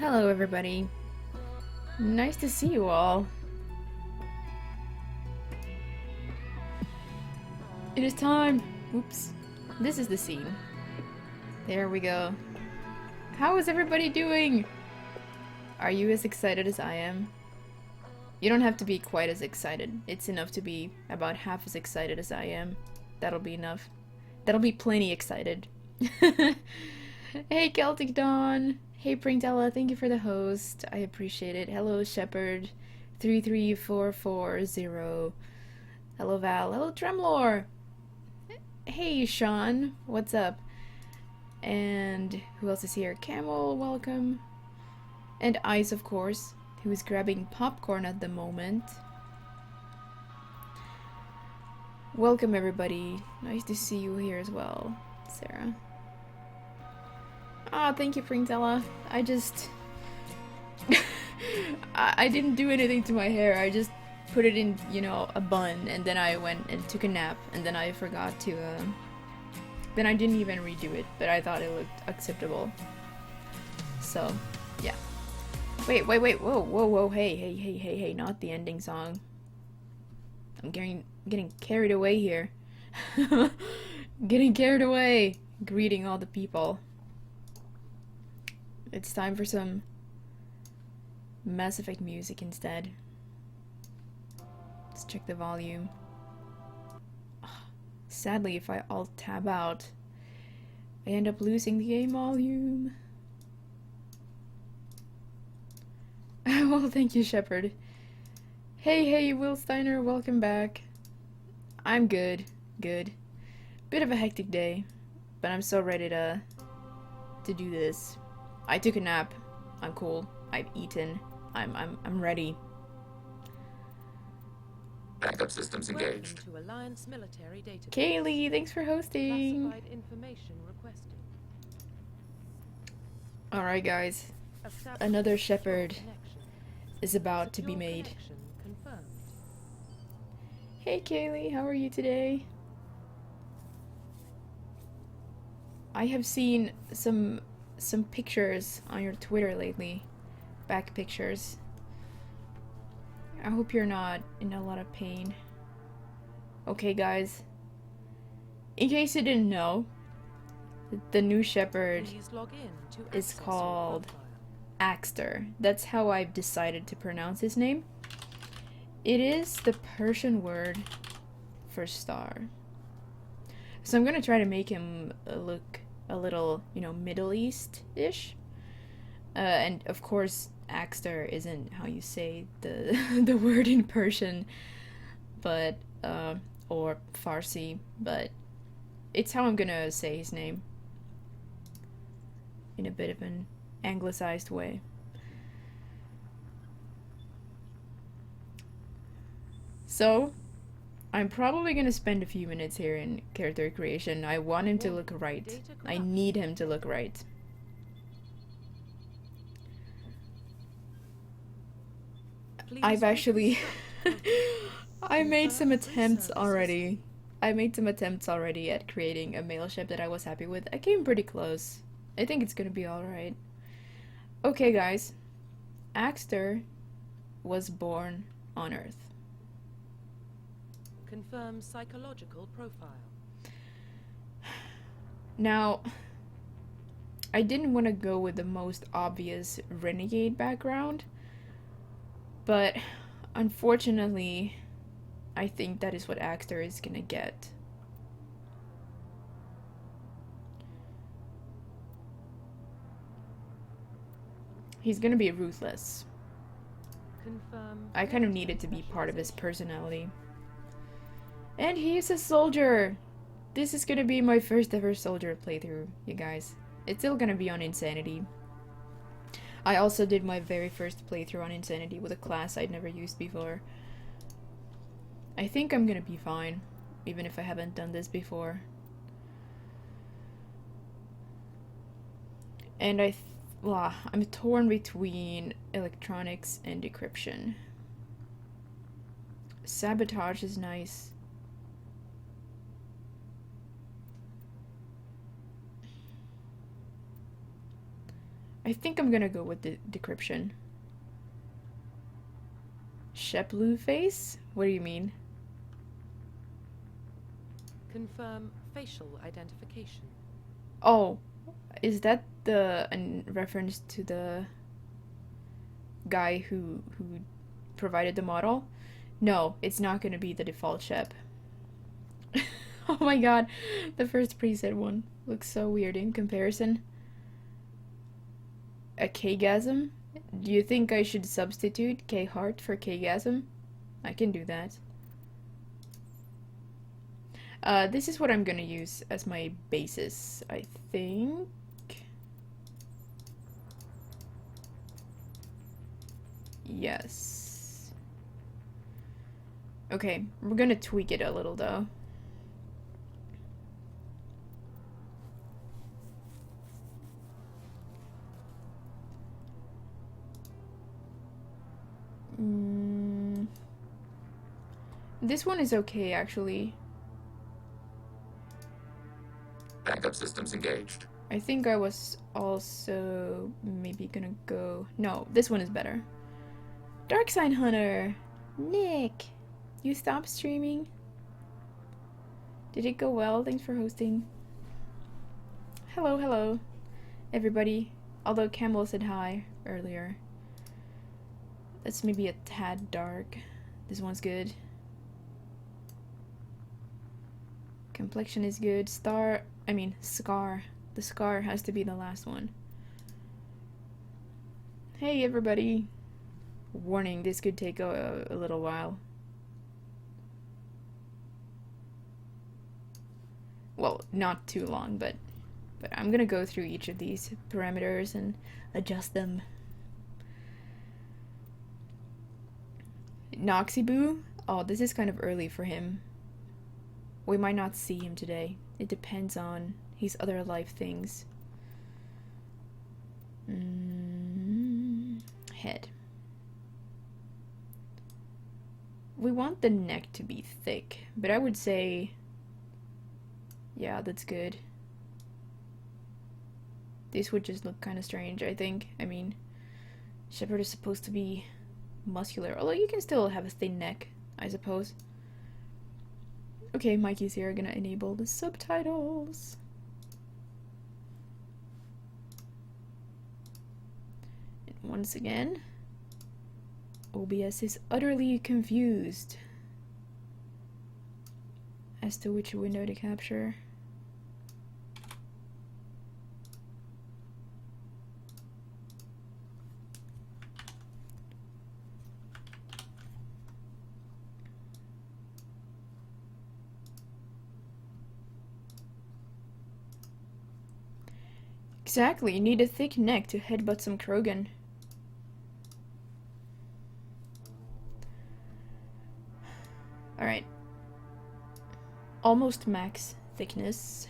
Hello, everybody. Nice to see you all. It is time! Oops. This is the scene. There we go. How is everybody doing? Are you as excited as I am? You don't have to be quite as excited. It's enough to be about half as excited as I am. That'll be enough. That'll be plenty excited. Hey, Celtic Dawn! Hey, Pringtella, thank you for the host. I appreciate it. Hello, Shepard. 33440. Hello, Val. Hello, Tremlor! Hey, Sean. What's up? And who else is here? Camel, welcome. And Ice, of course, who is grabbing popcorn at the moment. Welcome, everybody. Nice to see you here as well, Sarah. Ah, thank you, Pringtella. I just... I didn't do anything to my hair. I just put it in, you know, a bun, and then I went and took a nap, and then I forgot to, then I didn't even redo it, but I thought it looked acceptable. So, yeah. Wait, whoa, hey, not the ending song. I'm getting carried away here. Getting carried away. Greeting all the people. It's time for some Mass Effect music instead. Let's check the volume. Sadly, if I alt-tab out, I end up losing the game volume. Well, thank you, Shepard. Hey, Will Steiner, welcome back. I'm good. Bit of a hectic day, but I'm so ready to do this. I took a nap. I'm cool. I've eaten. I'm ready. Backup systems engaged. To Alliance military database. Kaylee, thanks for hosting. Classified information requested. Alright, guys. Establish Another secure Shepard connection. is about to be Secure made. connection confirmed. Hey, Kaylee, how are you today? I have seen some pictures on your Twitter lately. Back pictures. I hope you're not in a lot of pain. Okay, guys. In case you didn't know, the new Shepard Please log in to is access your called profile. Axtar. That's how I've decided to pronounce his name. It is the Persian word for star. So I'm gonna try to make him look a little, you know, Middle East-ish. And of course, Axtar isn't how you say the the word in Persian, but or Farsi, but it's how I'm gonna say his name in a bit of an anglicized way. So, I'm probably gonna spend a few minutes here in character creation. I want him to look right. I need him to look right. Please I've actually... reconstruct. I made some Confirm attempts reserve already. I made some attempts already at creating a male ship that I was happy with. I came pretty close. I think it's gonna be alright. Okay, guys. Axtar was born on Earth. Confirm psychological profile. Now, I didn't want to go with the most obvious renegade background, but unfortunately, I think that is what Axtar is gonna get. He's gonna be ruthless. Confirm. I kind of need it to be part of his personality. And he's a soldier! This is gonna be my first ever soldier playthrough, you guys. It's still gonna be on Insanity. I also did my very first playthrough on Insanity with a class I'd never used before. I think I'm gonna be fine, even if I haven't done this before. And I'm torn between electronics and decryption. Sabotage is nice. I think I'm gonna go with the decryption. Shep blue face? What do you mean? Confirm facial identification. Oh, is that the reference to the guy who provided the model? No, it's not gonna be the default Shep. Oh my god, the first preset one looks so weird in comparison. A K-gasm? Do you think I should substitute K-heart for K-gasm? I can do that. This is what I'm gonna use as my basis, I think. Yes. Okay, we're gonna tweak it a little though. This one is okay, actually. Backup systems engaged. I think I was also maybe gonna go... No, this one is better. Dark Sign Hunter! Nick! You stopped streaming? Did it go well? Thanks for hosting. Hello, hello, everybody. Although Campbell said hi earlier. That's maybe a tad dark. This one's good. Complexion is good. Scar. The scar has to be the last one. Hey everybody. Warning, this could take a little while. Well, not too long, but I'm gonna go through each of these parameters and adjust them. Noxyboo? Oh, this is kind of early for him. We might not see him today. It depends on his other life things. Head. We want the neck to be thick, but I would say... Yeah, that's good. This would just look kind of strange, I think. I mean, Shepard is supposed to be muscular, although you can still have a thin neck, I suppose. Okay, Mikey's here, gonna enable the subtitles. And once again, OBS is utterly confused as to which window to capture. Exactly, you need a thick neck to headbutt some Krogan. Alright. Almost max thickness.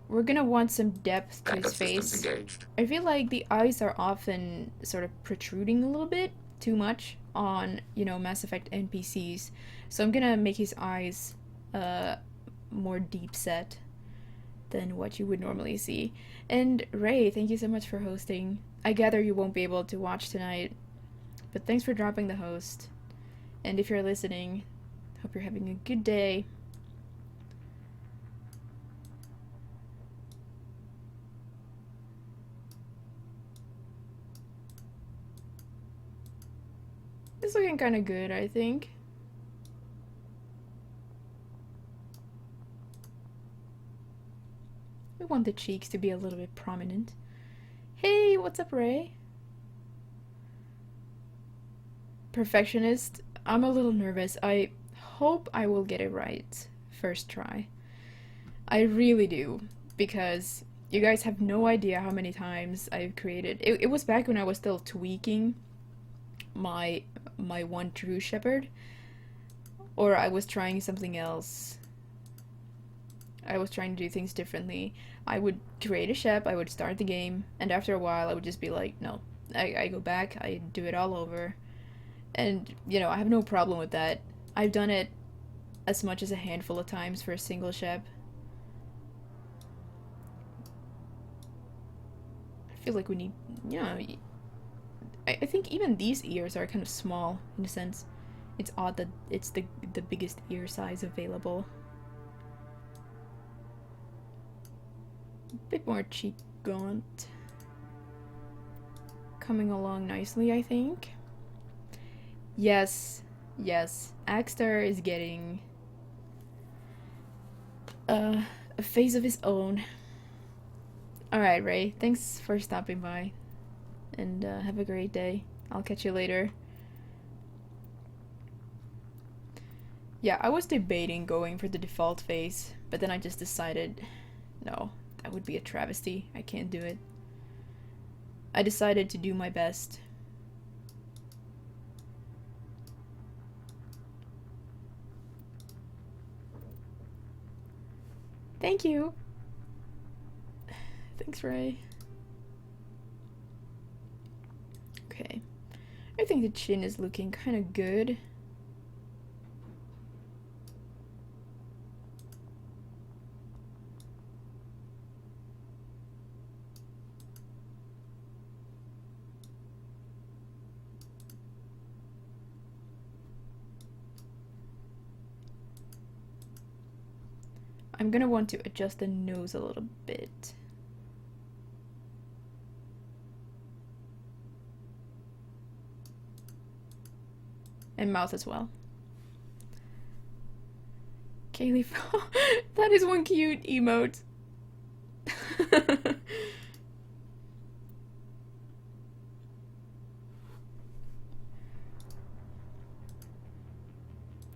We're gonna want some depth to his face. I feel like the eyes are often sort of protruding a little bit too much on, you know, Mass Effect NPCs. So I'm gonna make his eyes more deep set than what you would normally see. And Ray, thank you so much for hosting. I gather you won't be able to watch tonight, but thanks for dropping the host. And if you're listening, hope you're having a good day. It's looking kind of good, I think. We want the cheeks to be a little bit prominent. Hey, what's up, Ray? Perfectionist. I'm a little nervous. I hope I will get it right first try. I really do, because you guys have no idea how many times I've created. It was back when I was still tweaking my one true Shepard, or I was trying something else. I was trying to do things differently. I would create a Shep, I would start the game, and after a while I would just be like, no. I go back, I do it all over. And, you know, I have no problem with that. I've done it as much as a handful of times for a single Shep. I feel like we need, you know, I think even these ears are kind of small in a sense. It's odd that it's the biggest ear size available. A bit more cheek gaunt. Coming along nicely, I think. Yes, yes. Axtar is getting a face of his own. Alright, Ray. Thanks for stopping by. And have a great day. I'll catch you later. Yeah, I was debating going for the default face, but then I just decided, no, that would be a travesty. I can't do it. I decided to do my best. Thank you. Thanks, Ray. Okay. I think the chin is looking kind of good. I'm gonna want to adjust the nose a little bit. And mouth as well. Kaylee, that is one cute emote.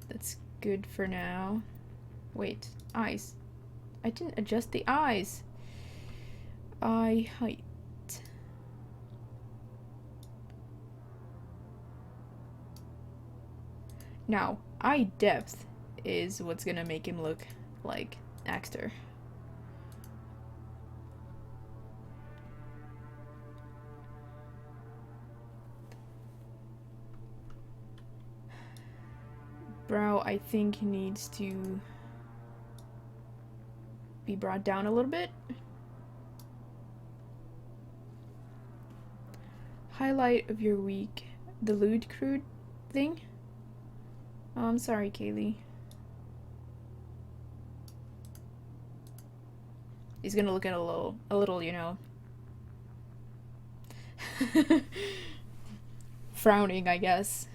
That's good for now. Wait, eyes. I didn't adjust the eyes. Eye height. Now, eye depth is what's gonna make him look like Axtar. Brow, I think, needs to be brought down a little bit. Highlight of your week. The lewd crude thing? Oh, I'm sorry, Kaylee. He's gonna look at a little, you know, frowning, I guess.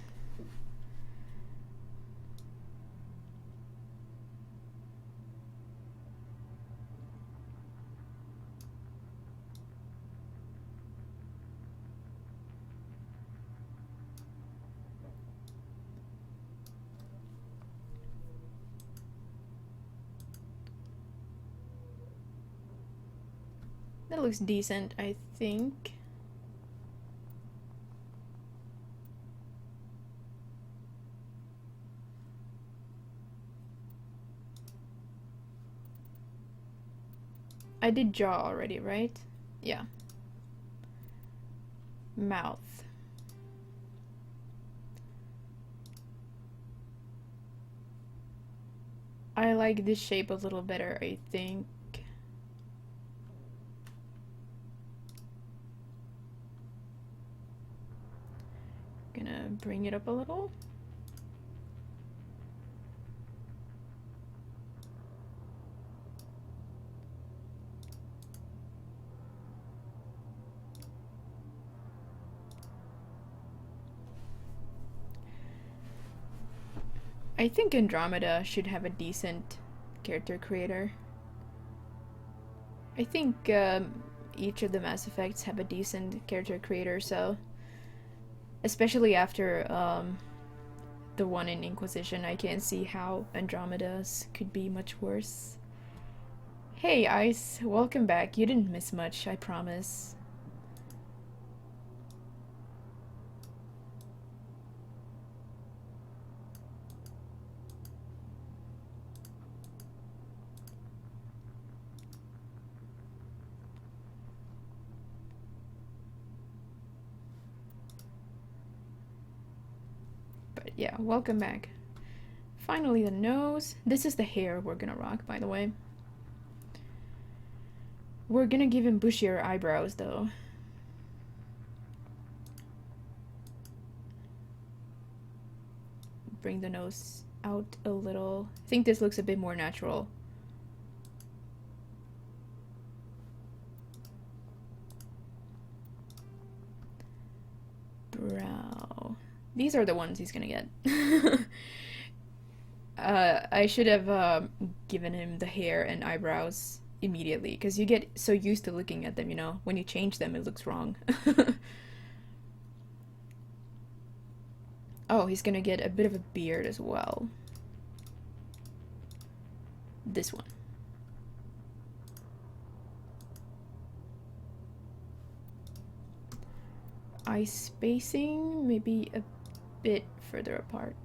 That looks decent, I think. I did jaw already, right? Yeah. Mouth. I like this shape a little better, I think. Gonna bring it up a little. I think Andromeda should have a decent character creator. I think each of the Mass Effects have a decent character creator, so especially after the one in Inquisition, I can't see how Andromeda's could be much worse. Hey Ice, welcome back. You didn't miss much, I promise. Yeah, welcome back. Finally the nose. This is the hair we're gonna rock, by the way. We're gonna give him bushier eyebrows, though. Bring the nose out a little. I think this looks a bit more natural. Brow. These are the ones he's gonna get. I should have given him the hair and eyebrows immediately, because you get so used to looking at them, you know? When you change them, it looks wrong. Oh, he's gonna get a bit of a beard as well. This one. Eye spacing, maybe a bit further apart.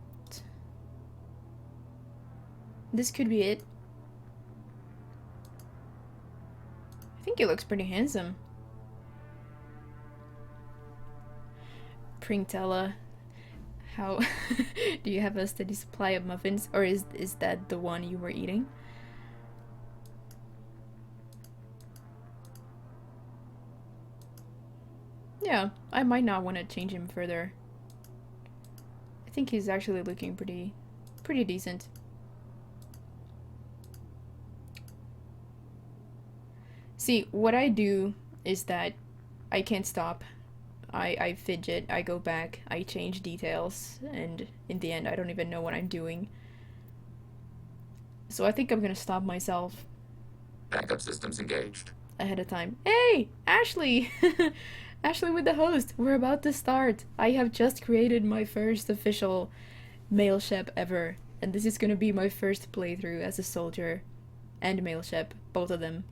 This could be it. I think he looks pretty handsome. Pringtella. How do you have a steady supply of muffins, or is that the one you were eating? Yeah, I might not want to change him further. I think he's actually looking pretty decent. See, what I do is that I can't stop. I fidget, I go back, I change details, and in the end I don't even know what I'm doing. So I think I'm gonna stop myself Backup systems engaged. ahead of time. Hey, Ashley! Ashley with the host, we're about to start. I have just created my first official male shep ever, and this is gonna be my first playthrough as a soldier and male shep, both of them,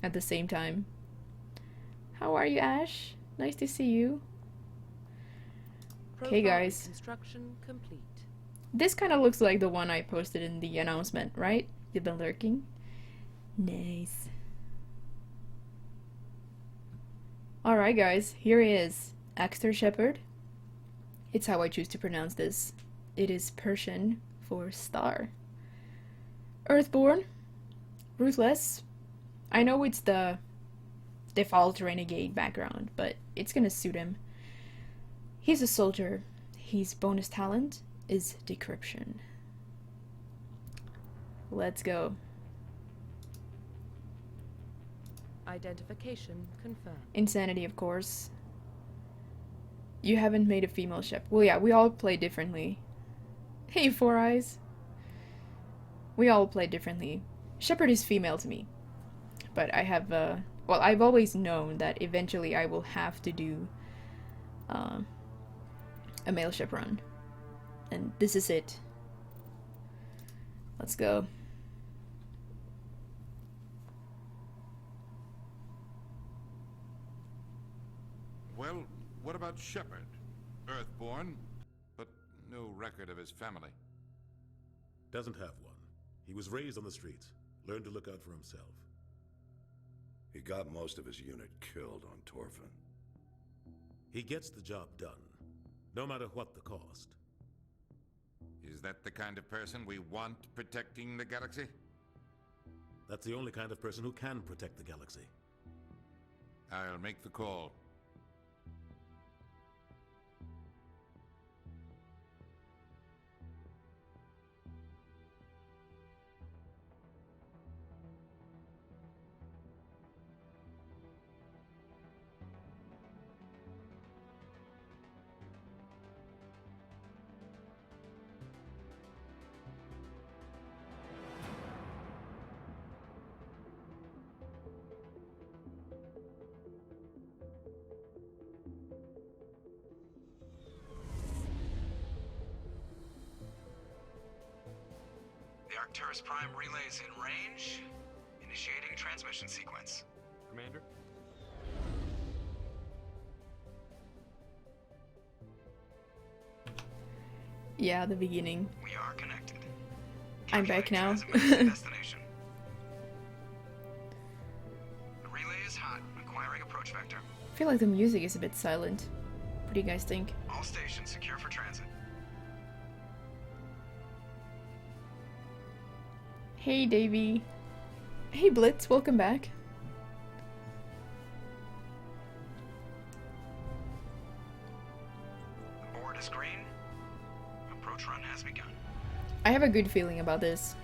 at the same time. How are you, Ash? Nice to see you. Okay, guys. Construction complete. This kind of looks like the one I posted in the announcement, right? You've been lurking. Nice. Alright, guys. Here he is. Axtar Shepard. It's how I choose to pronounce this. It is Persian for star. Earthborn. Ruthless. I know it's the default renegade background, but it's gonna suit him. He's a soldier. His bonus talent is decryption. Let's go. Identification confirmed. Insanity, of course. You haven't made a female ship. Well, yeah, we all play differently. Hey, Four Eyes. We all play differently. Shepard is female to me. But I have, well, I've always known that eventually I will have to do a male ship run. And this is it. Let's go. Well, what about Shepard? Earthborn, but no record of his family. Doesn't have one. He was raised on the streets. Learned to look out for himself. He got most of his unit killed on Torfin. He gets the job done, no matter what the cost. Is that the kind of person we want protecting the galaxy? That's the only kind of person who can protect the galaxy. I'll make the call. The Arcturus Prime relay is in range. Initiating transmission sequence. Commander? Yeah, the beginning. We are connected. I'm back now. Destination. The relay is hot. Acquiring approach vector. I feel like the music is a bit silent. What do you guys think? All stations secure for transit. Hey, Davey. Hey, Blitz, welcome back. The board is green. Approach run has begun. I have a good feeling about this.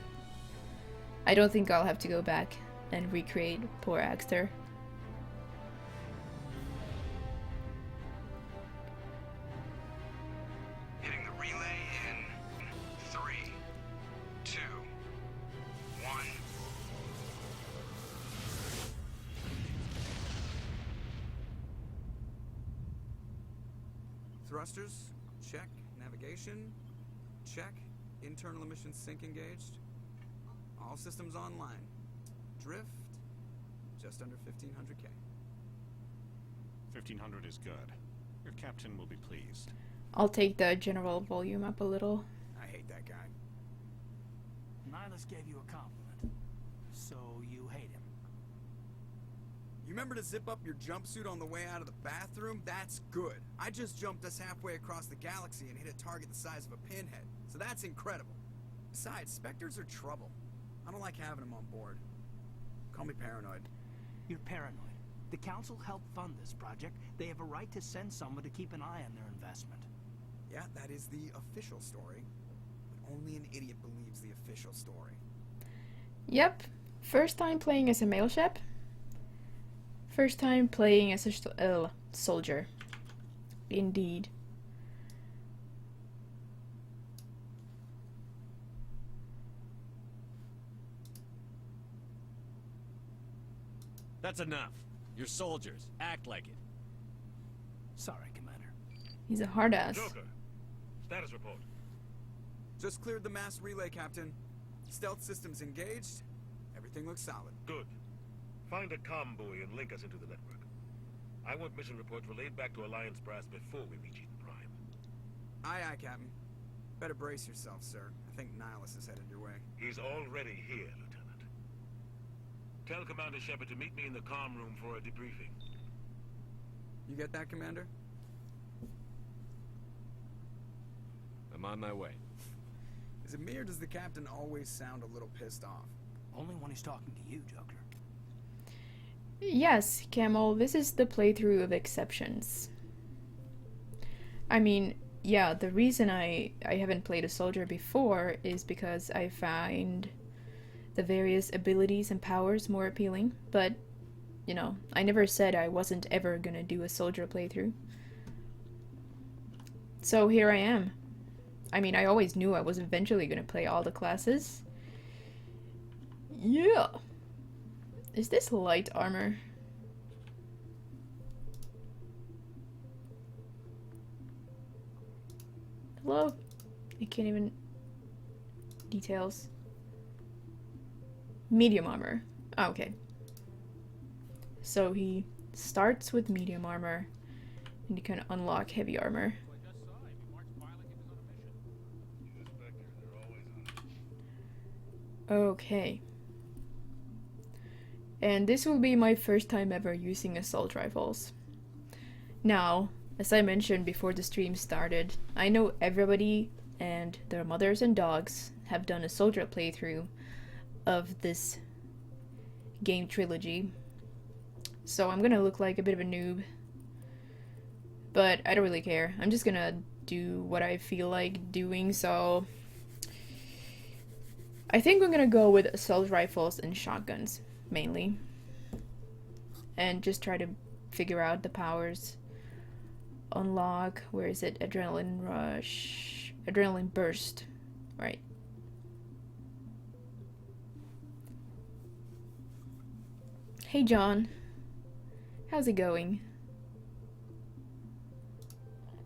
I don't think I'll have to go back and recreate poor Axtar. Hitting the relay in 3, 2, 1. Thrusters, check. Navigation, check. Internal emissions sync engaged. All systems online. Drift, just under 1500K. 1500 is good. Your captain will be pleased. I'll take the general volume up a little. I hate that guy. Nihilus gave you a compliment, so you hate him. You remember to zip up your jumpsuit on the way out of the bathroom? That's good. I just jumped us halfway across the galaxy and hit a target the size of a pinhead, so that's incredible. Besides, Spectres are trouble. I don't like having them on board. Call me paranoid. You're paranoid. The Council helped fund this project. They have a right to send someone to keep an eye on their investment. Yeah, that is the official story. But only an idiot believes the official story. Yep. First time playing as a male Shep. First time playing as a soldier. Indeed. That's enough. You're soldiers. Act like it. Sorry, Commander. He's a hard ass. Joker, status report. Just cleared the mass relay, Captain. Stealth systems engaged. Everything looks solid. Good. Find a comm buoy and link us into the network. I want mission reports relayed back to Alliance brass before we reach Eden Prime. Aye, aye, Captain. Better brace yourself, sir. I think Nihilus is headed your way. He's already here, Lieutenant. Tell Commander Shepard to meet me in the comm room for a debriefing. You get that, Commander? I'm on my way. Is it me or does the Captain always sound a little pissed off? Only when he's talking to you, Joker. Yes, Camel, this is the playthrough of exceptions. I mean, yeah, the reason I haven't played a soldier before is because I find the various abilities and powers more appealing, but, you know, I never said I wasn't ever gonna do a soldier playthrough. So here I am. I mean, I always knew I was eventually gonna play all the classes. Yeah! Is this light armor? Hello? I can't even... Details. Medium armor. Oh, okay. So he starts with medium armor, and you can unlock heavy armor. Okay. And this will be my first time ever using assault rifles. Now, as I mentioned before the stream started, I know everybody and their mothers and dogs have done a soldier playthrough of this game trilogy. So I'm gonna look like a bit of a noob. But I don't really care. I'm just gonna do what I feel like doing, so... I think I'm gonna go with assault rifles and shotguns, mainly. And just try to figure out the powers. Unlock, where is it? Adrenaline rush. Adrenaline burst. Right. Hey John. How's it going?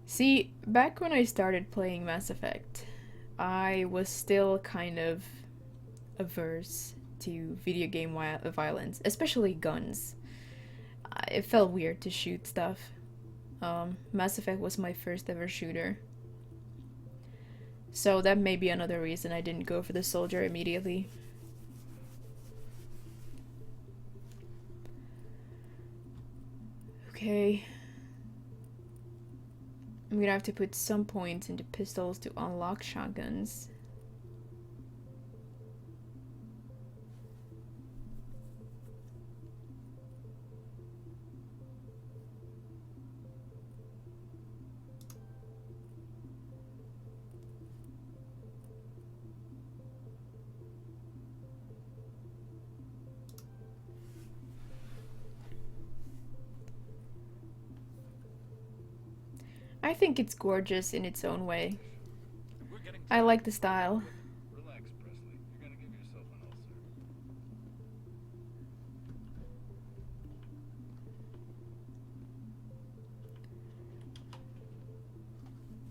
See, back when I started playing Mass Effect, I was still kind of averse to video game violence, especially guns. It felt weird to shoot stuff. Mass Effect was my first ever shooter. So that may be another reason I didn't go for the soldier immediately. Okay. I'm gonna have to put some points into pistols to unlock shotguns. I think it's gorgeous in its own way. I like the style. Relax, Presley. You're gonna give yourself an ulcer.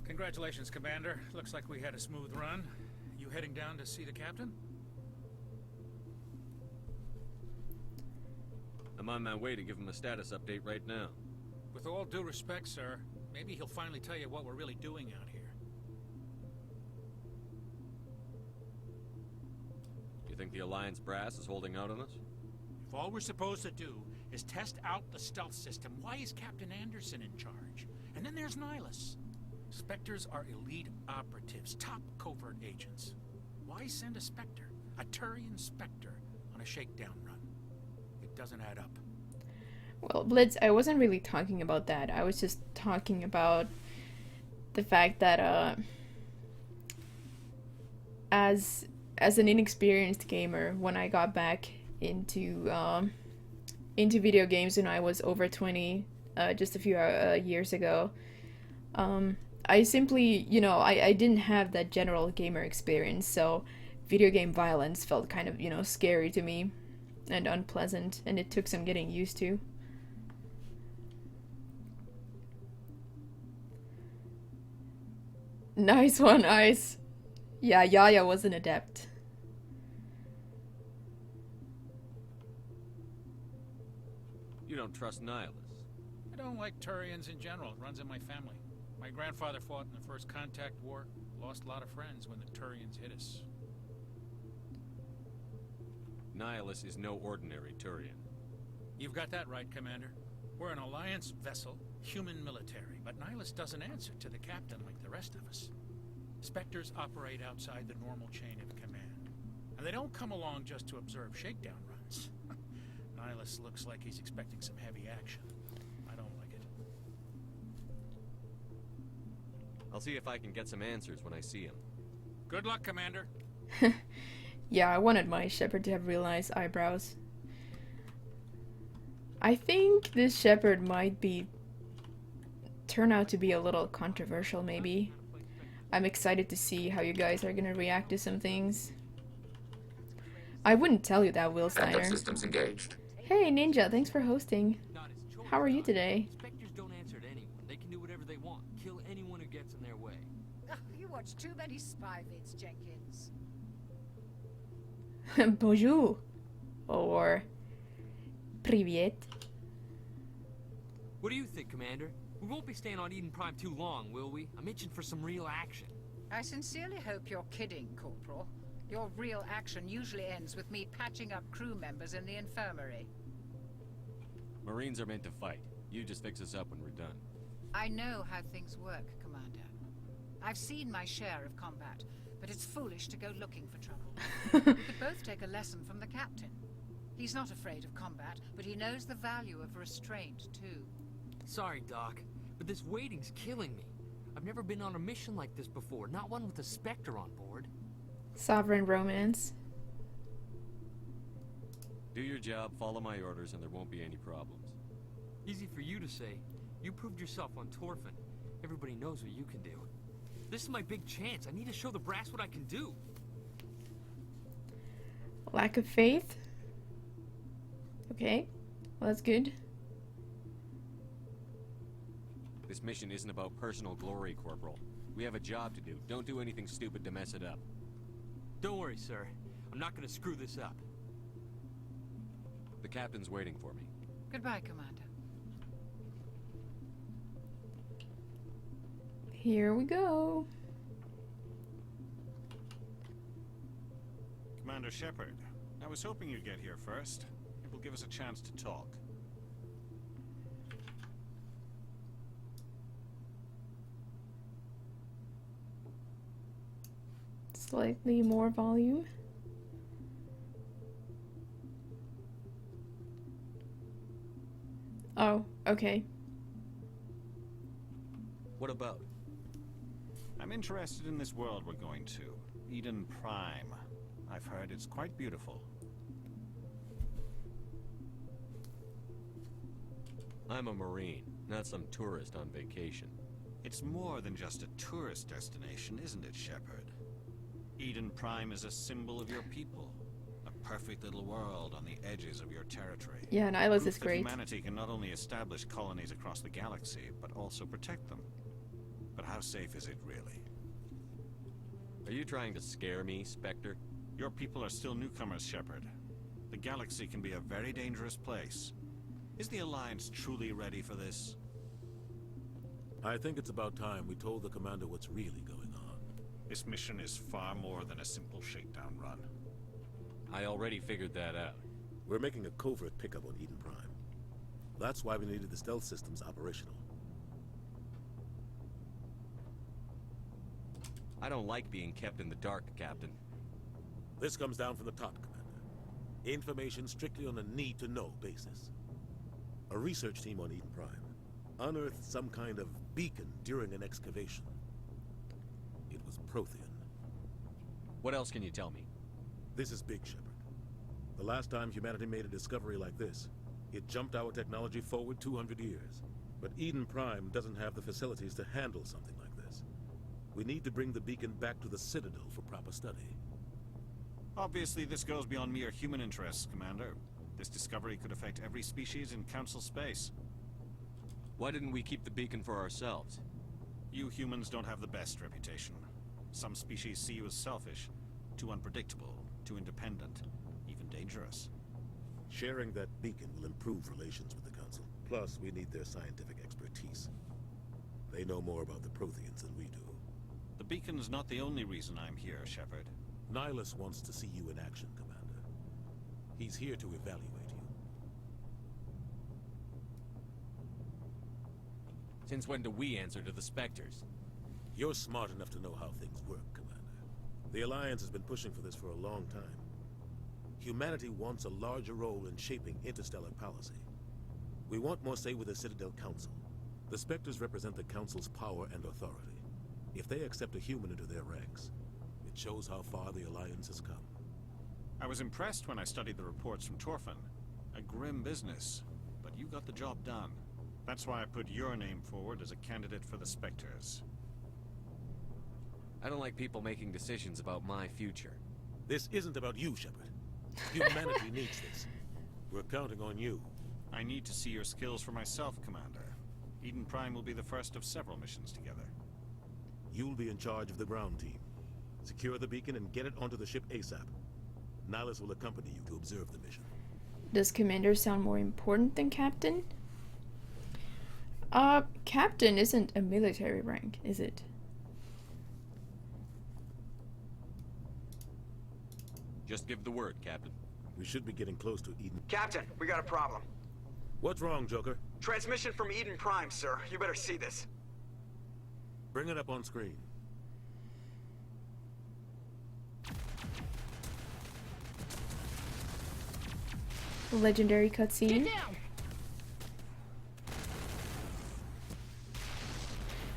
Congratulations, Commander. Looks like we had a smooth run. You heading down to see the captain? I'm on my way to give him a status update right now. With all due respect, sir, maybe he'll finally tell you what we're really doing out here. You think the Alliance brass is holding out on us? If all we're supposed to do is test out the stealth system, why is Captain Anderson in charge? And then there's Nihilus. Spectres are elite operatives, top covert agents. Why send a Spectre, a Turian Spectre, on a shakedown run? It doesn't add up. Well, Blitz, I wasn't really talking about that. I was just talking about the fact that as an inexperienced gamer, when I got back into video games when I was over 20, just a few years ago, I simply, you know, I didn't have that general gamer experience, so video game violence felt kind of, you know, scary to me and unpleasant, and it took some getting used to. Nice one, Ice. Yeah, Yaya was an adept. You don't trust Nihilus. I don't like Turians in general. It runs in my family. My grandfather fought in the First Contact War. Lost a lot of friends when the Turians hit us. Nihilus is no ordinary Turian. You've got that right, Commander. We're an Alliance vessel, human military, but Nihilus doesn't answer to the captain like the rest of us. Spectres operate outside the normal chain of command, and they don't come along just to observe shakedown runs. Nihilus looks like he's expecting some heavy action. I don't like it. I'll see if I can get some answers when I see him. Good luck, Commander. Yeah, I wanted my Shepard to have real nice eyebrows. I think this Shepard might turn out to be a little controversial, maybe. I'm excited to see how you guys are gonna react to some things. I wouldn't tell you that, Will Snyder. Backup systems engaged. Hey, Ninja, thanks for hosting. How are you today? Spectres don't answer to anyone. They can do whatever they want. Kill anyone who gets in their way. You watch too many spy vids, Jenkins. Bonjour. Or... Привет. What do you think, Commander? We won't be staying on Eden Prime too long, will we? I'm itching for some real action. I sincerely hope you're kidding, Corporal. Your real action usually ends with me patching up crew members in the infirmary. Marines are meant to fight. You just fix us up when we're done. I know how things work, Commander. I've seen my share of combat, but it's foolish to go looking for trouble. We could both take a lesson from the captain. He's not afraid of combat, but he knows the value of restraint, too. Sorry, Doc, but this waiting's killing me. I've never been on a mission like this before, not one with a Spectre on board. Sovereign romance. Do your job, follow my orders, and there won't be any problems. Easy for you to say. You proved yourself on Torfin. Everybody knows what you can do. This is my big chance. I need to show the brass what I can do. Lack of faith? Okay, well that's good. This mission isn't about personal glory, Corporal. We have a job to do. Don't do anything stupid to mess it up. Don't worry, sir. I'm not gonna screw this up. The captain's waiting for me. Goodbye, Commander. Here we go. Commander Shepard, I was hoping you'd get here first. It will give us a chance to talk. Slightly more volume. Oh, okay. What about? I'm interested in this world we're going to. Eden Prime. I've heard it's quite beautiful. I'm a Marine, not some tourist on vacation. It's more than just a tourist destination, isn't it, Shepard? Eden Prime is a symbol of your people. A perfect little world on the edges of your territory. Yeah, Nihilus is Proof that great. Humanity can not only establish colonies across the galaxy, but also protect them. But how safe is it, really? Are you trying to scare me, Spectre? Your people are still newcomers, Shepard. The galaxy can be a very dangerous place. Is the Alliance truly ready for this? I think it's about time we told the Commander what's really going on. This mission is far more than a simple shakedown run. I already figured that out. We're making a covert pickup on Eden Prime. That's why we needed the stealth systems operational. I don't like being kept in the dark, Captain. This comes down from the top, Commander. Information strictly on a need-to-know basis. A research team on Eden Prime unearthed some kind of beacon during an excavation. It was Prothean. What else can you tell me? This is big, Shepard. The last time humanity made a discovery like this, it jumped our technology forward 200 years. But Eden Prime doesn't have the facilities to handle something like this. We need to bring the beacon back to the Citadel for proper study. Obviously, this goes beyond mere human interests, Commander. This discovery could affect every species in Council space. Why didn't we keep the beacon for ourselves? You humans don't have the best reputation. Some species see you as selfish, too unpredictable, too independent, even dangerous. Sharing that beacon will improve relations with the Council. Plus, we need their scientific expertise. They know more about the Protheans than we do. The beacon's not the only reason I'm here, Shepard. Nihilus wants to see you in action, Commander. He's here to evaluate you. Since when do we answer to the Spectres? You're smart enough to know how things work, Commander. The Alliance has been pushing for this for a long time. Humanity wants a larger role in shaping interstellar policy. We want more say with the Citadel Council. The Spectres represent the Council's power and authority. If they accept a human into their ranks, it shows how far the Alliance has come. I was impressed when I studied the reports from Torfin. A grim business, but you got the job done. That's why I put your name forward as a candidate for the Spectres. I don't like people making decisions about my future. This isn't about you, Shepard. Humanity needs this. We're counting on you. I need to see your skills for myself, Commander. Eden Prime will be the first of several missions together. You'll be in charge of the ground team. Secure the beacon and get it onto the ship ASAP. Nihilus will accompany you to observe the mission. Does Commander sound more important than Captain? Captain isn't a military rank, is it? Just give the word, Captain. We should be getting close to Eden. Captain, we got a problem. What's wrong, Joker? Transmission from Eden Prime, sir. You better see this. Bring it up on screen. Legendary cutscene.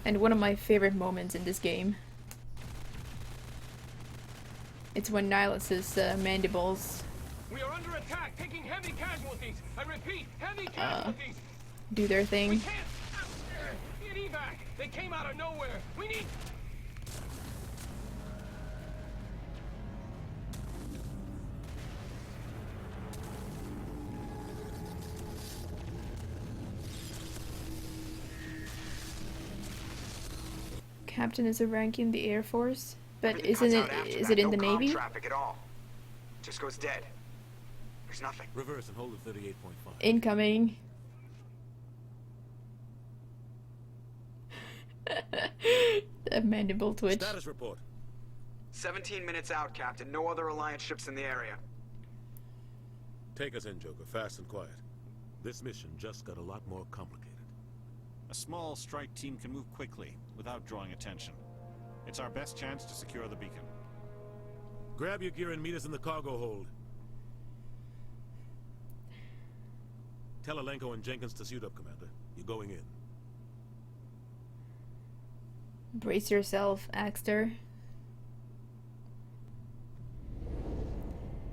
And one of my favorite moments in this game. It's when Nihilus's mandibles We are under attack, taking heavy casualties. I repeat, heavy casualties. Do their thing. We can't get evac. They came out of nowhere. We need. Captain is a rank in the Air Force, but Everything isn't cuts it? out after Is that. it in No the comm Navy? traffic at all. Just goes dead. There's nothing. Reverse and hold at 38.5. Incoming. The mandible twitch. Status report. 17 minutes out, Captain. No other Alliance ships in the area. Take us in, Joker, fast and quiet. This mission just got a lot more complicated. A small strike team can move quickly, without drawing attention. It's our best chance to secure the beacon. Grab your gear and meet us in the cargo hold. Tell Alenko and Jenkins to suit up, Commander. You're going in. Brace yourself, Axtar.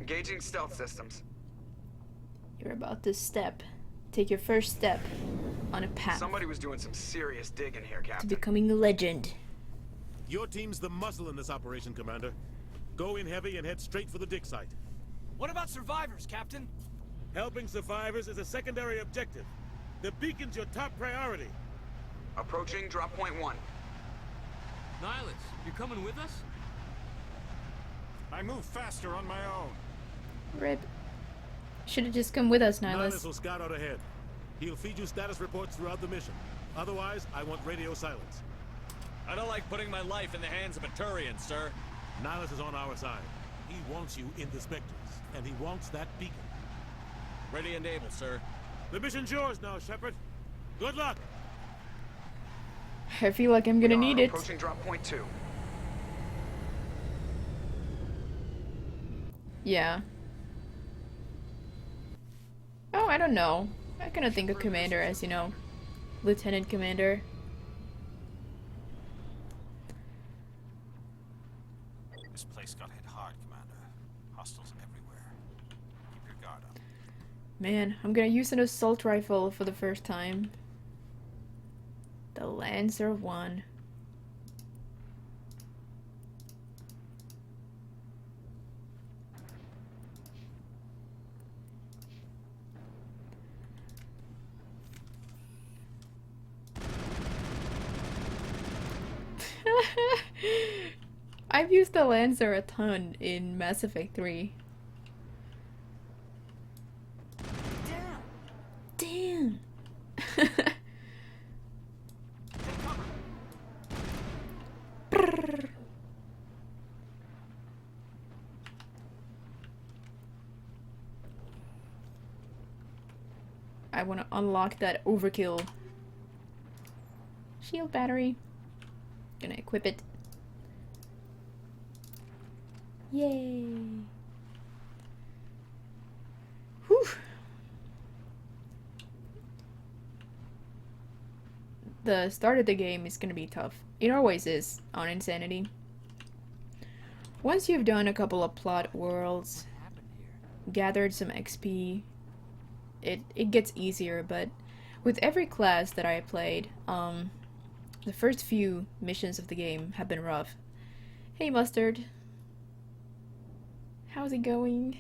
Engaging stealth systems. You're about to step. Take your first step. on a path Somebody was doing some serious digging here, to Captain. becoming a legend. Your team's the muscle in this operation, Commander. Go in heavy and head straight for the dig site. What about survivors, Captain? Helping survivors is a secondary objective. The beacon's your top priority. Approaching drop point 1. Nihilus, you coming with us? I move faster on my own. Rip. Should have just come with us, Nihilus Nihilus. will scout out ahead. He'll feed you status reports throughout the mission. Otherwise, I want radio silence. I don't like putting my life in the hands of a Turian, sir. Nihilus is on our side. He wants you in the Spectres, and he wants that beacon. Ready and able, sir. The mission's yours now, Shepard. Good luck! I feel like I'm gonna need it. Approaching drop point 2. Yeah. Oh, I don't know. I kind of think of Commander as, you know, Lieutenant Commander. This place got hit hard, Commander. Hostiles everywhere. Keep your guard up. Man, I'm gonna use an assault rifle for the first time. The Lancer 1. I've used the Lancer a ton in Mass Effect 3. Damn! Brrr. I want to unlock that overkill. Shield battery. Gonna equip it. Yay! Whew! The start of the game is gonna be tough. It always is on Insanity. Once you've done a couple of plot worlds, gathered some XP, it gets easier, but with every class that I played, the first few missions of the game have been rough. Hey Mustard. How's it going?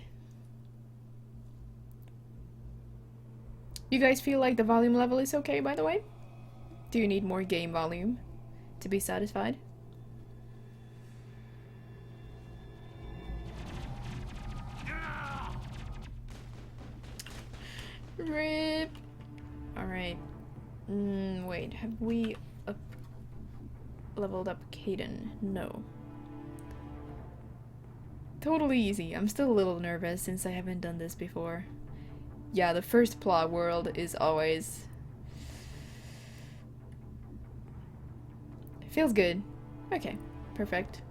You guys feel like the volume level is okay, by the way? Do you need more game volume to be satisfied? RIP! Alright. Wait, have we leveled up Caden? No. Totally easy. I'm still a little nervous since I haven't done this before. Yeah, the first plot world is always... It feels good. Okay, perfect.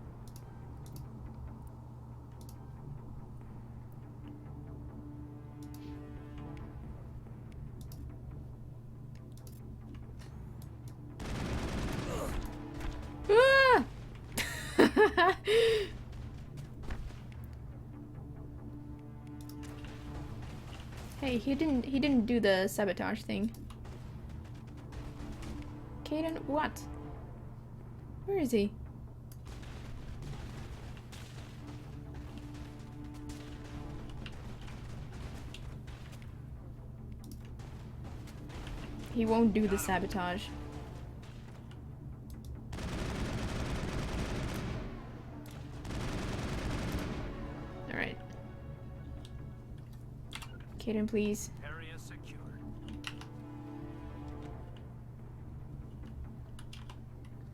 Ah! Hey, he didn't do the sabotage thing. Caden, what? Where is he? He won't do the sabotage. Alright. Caden, please. Area secured.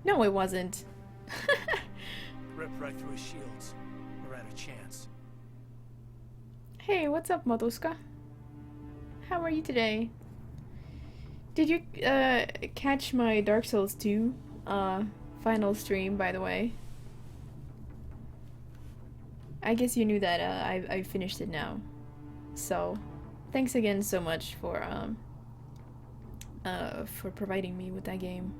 No, it wasn't. Ripped right through his shields. Never had a chance. Hey, what's up, Maduska? How are you today? Did you catch my Dark Souls 2 final stream, by the way? I guess you knew that I finished it now. So, thanks again so much for providing me with that game.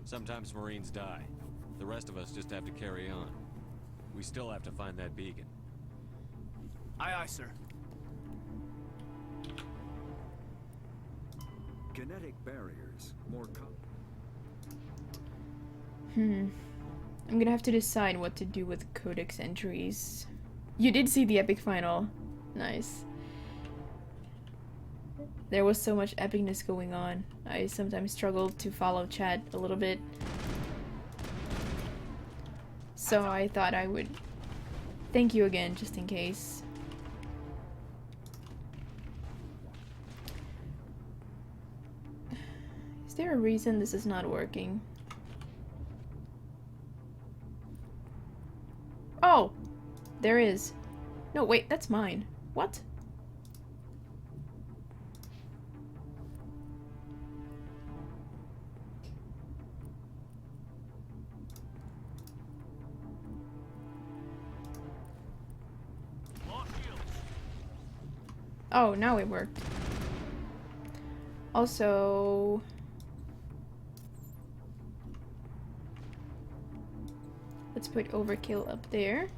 Sometimes Marines die. The rest of us just have to carry on. We still have to find that beacon. Aye, aye, sir. Kinetic barriers, more I'm gonna have to decide what to do with codex entries. You did see the epic final. Nice. There was so much epicness going on. I sometimes struggled to follow chat a little bit. So I thought I would thank you again, just in case. Is there a reason this is not working? Oh! There is. No, wait, that's mine. What? Oh, now it worked. Also... let's put overkill up there.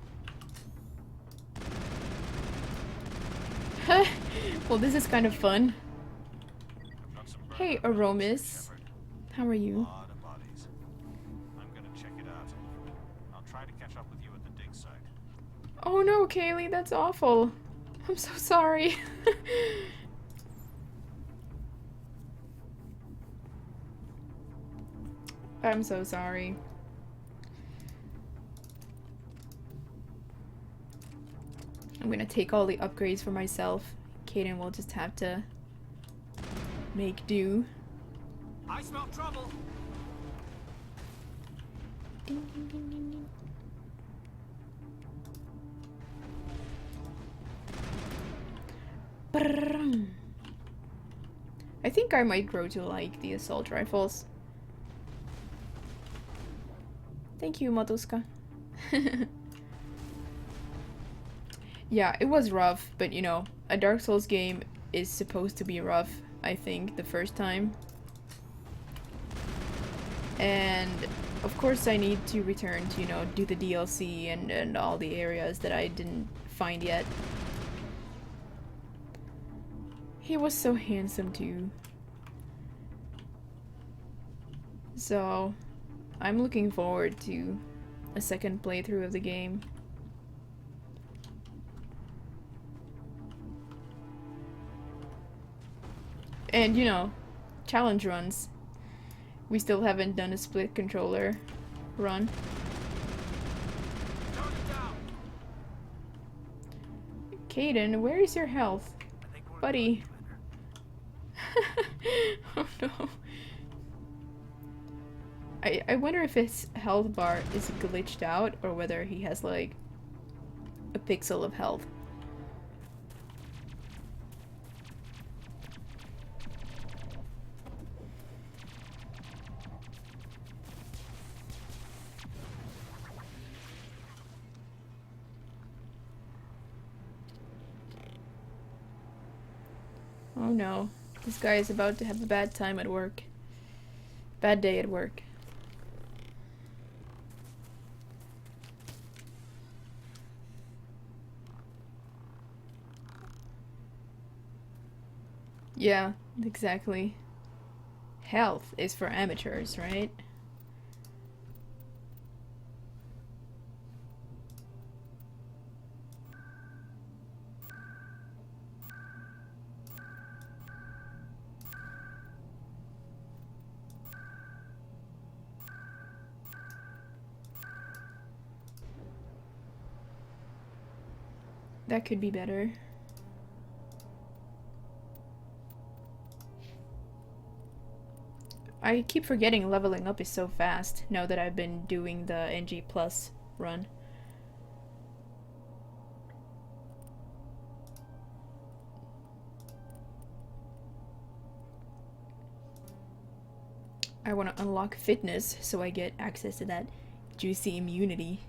Well, this is kind of fun. Hey, Aromis. How are you? I'm gonna check it out. I'll try to catch up with you at the dig site. Oh no, Kaylee, that's awful. I'm so sorry. I'm so sorry. I'm gonna take all the upgrades for myself. Kaden will just have to make do. I smell trouble. Ding, ding, ding, ding, ding. Brrrrum. I think I might grow to like the assault rifles. Thank you, Matuska. Yeah, it was rough, but you know, a Dark Souls game is supposed to be rough, I think, the first time. And of course I need to return to, you know, do the DLC and all the areas that I didn't find yet. He was so handsome too. So, I'm looking forward to a second playthrough of the game. And, you know, challenge runs. We still haven't done a split controller run. Kaden, where is your health? Buddy. Oh no. I wonder if his health bar is glitched out or whether he has like a pixel of health. Oh no, this guy is about to have a bad time at work. Bad day at work. Yeah, exactly. Health is for amateurs, right? That could be better. I keep forgetting leveling up is so fast now that I've been doing the NG Plus run. I want to unlock fitness so I get access to that juicy immunity.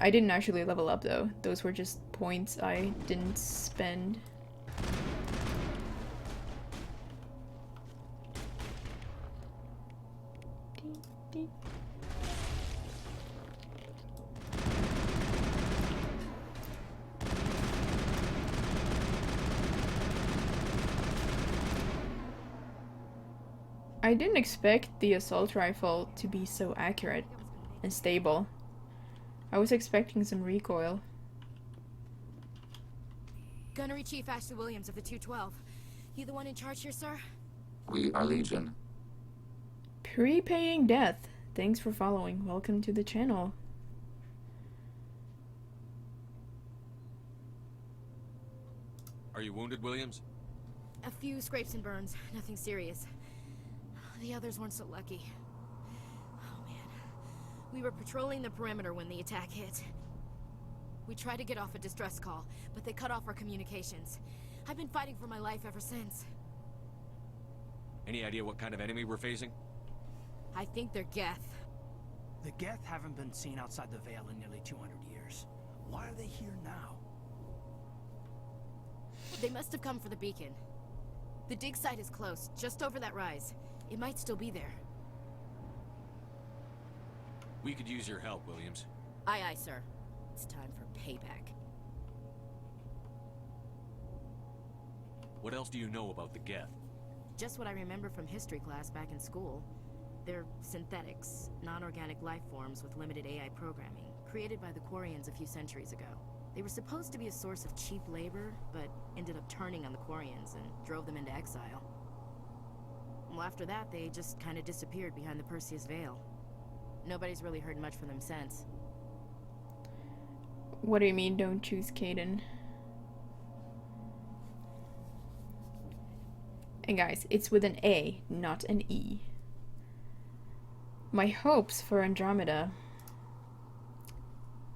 I didn't actually level up though. Those were just points I didn't spend. I didn't expect the assault rifle to be so accurate and stable. I was expecting some recoil. Gunnery Chief Ashley Williams of the 212. You the one in charge here, sir? We are Legion. Prepaying death. Thanks for following. Welcome to the channel. Are you wounded, Williams? A few scrapes and burns. Nothing serious. The others weren't so lucky. Oh, man. We were patrolling the perimeter when the attack hit. We tried to get off a distress call, but they cut off our communications. I've been fighting for my life ever since. Any idea what kind of enemy we're facing? I think they're Geth. The Geth haven't been seen outside the Veil in nearly 200 years. Why are they here now? They must have come for the beacon. The dig site is close, just over that rise. It might still be there. We could use your help, Williams. Aye, aye, sir. It's time for payback. What else do you know about the Geth? Just what I remember from history class back in school. They're synthetics, non-organic life forms with limited AI programming, created by the Quarians a few centuries ago. They were supposed to be a source of cheap labor, but ended up turning on the Quarians and drove them into exile. Well, after that, they just kind of disappeared behind the Perseus Veil. Nobody's really heard much from them since. What do you mean, don't choose Caden? And guys, it's with an A, not an E. My hopes for Andromeda.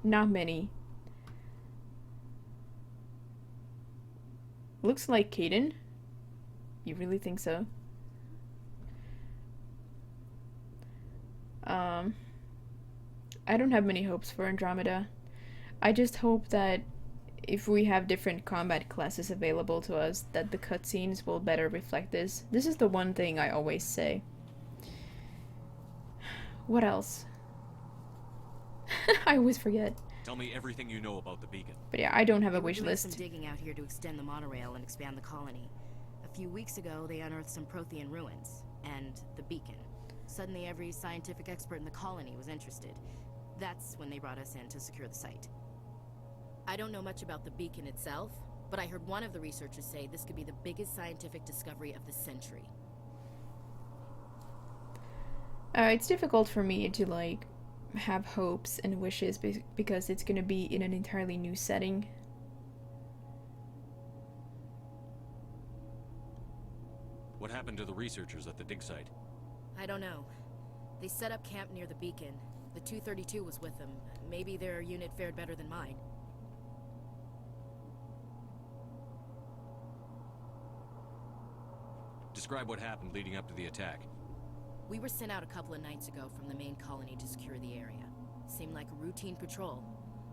Not many. Looks like Caden. You really think so? I don't have many hopes for Andromeda. I just hope that if we have different combat classes available to us, that the cutscenes will better reflect this. This is the one thing I always say. What else? I always forget. Tell me everything you know about the beacon. But yeah, I don't have a They were wish doing list. some digging out here to extend the monorail and expand the colony. A few weeks ago, they unearthed some Prothean ruins and the beacon. Suddenly, every scientific expert in the colony was interested. That's when they brought us in to secure the site. I don't know much about the beacon itself, but I heard one of the researchers say this could be the biggest scientific discovery of the century. It's difficult for me to like have hopes and wishes because it's gonna be in an entirely new setting. What happened to the researchers at the dig site? I don't know. They set up camp near the beacon. The 232 was with them. Maybe their unit fared better than mine. Describe what happened leading up to the attack. We were sent out a couple of nights ago from the main colony to secure the area. Seemed like a routine patrol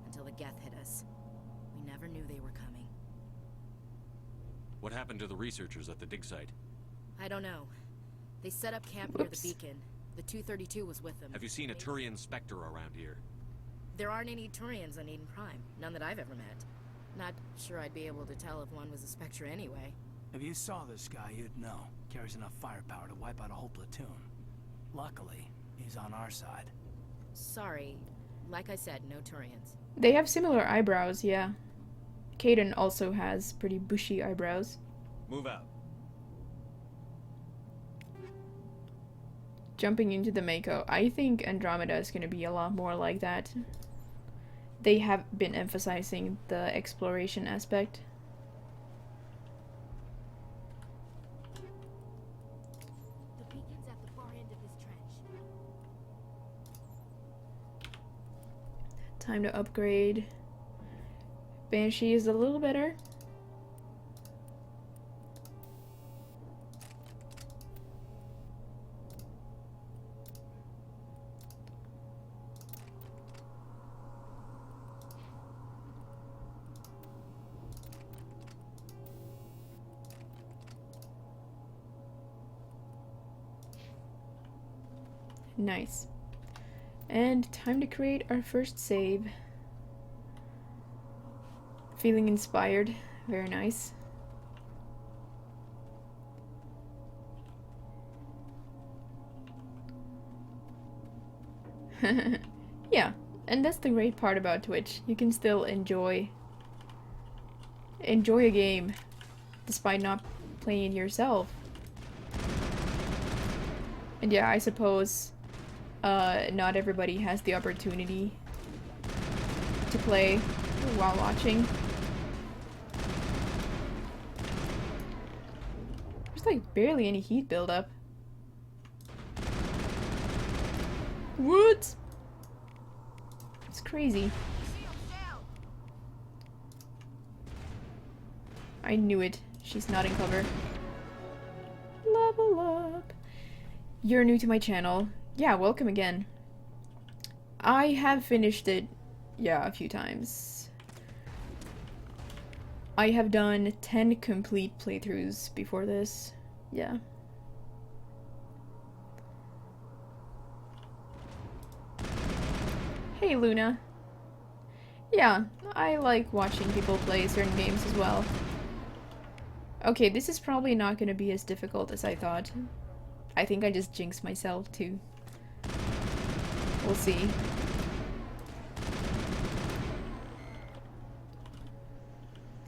until the Geth hit us. We never knew they were coming. What happened to the researchers at the dig site? I don't know. They set up camp near the beacon. The 232 was with them. Have you seen a Turian Spectre around here? There aren't any Turians on Eden Prime. None that I've ever met. Not sure I'd be able to tell if one was a Spectre anyway. If you saw this guy, you'd know. Carries enough firepower to wipe out a whole platoon. Luckily, he's on our side. Sorry. Like I said, no Turians. They have similar eyebrows, yeah. Caden also has pretty bushy eyebrows. Move out. Jumping into the Mako, I think Andromeda is going to be a lot more like that. They have been emphasizing the exploration aspect. The beacon's at the far end of this trench. Time to upgrade. Banshee is a little better. Nice. And time to create our first save. Feeling inspired. Very nice. Yeah, and that's the great part about Twitch. You can still enjoy a game despite not playing it yourself. And yeah, I suppose not everybody has the opportunity to play while watching. There's like barely any heat buildup. What? It's crazy. I knew it. She's not in cover. Level up. You're new to my channel. Yeah, welcome again. I have finished it, yeah, a few times. I have done 10 complete playthroughs before this. Yeah. Hey, Luna. Yeah, I like watching people play certain games as well. Okay, this is probably not gonna be as difficult as I thought. I think I just jinxed myself too. We'll see.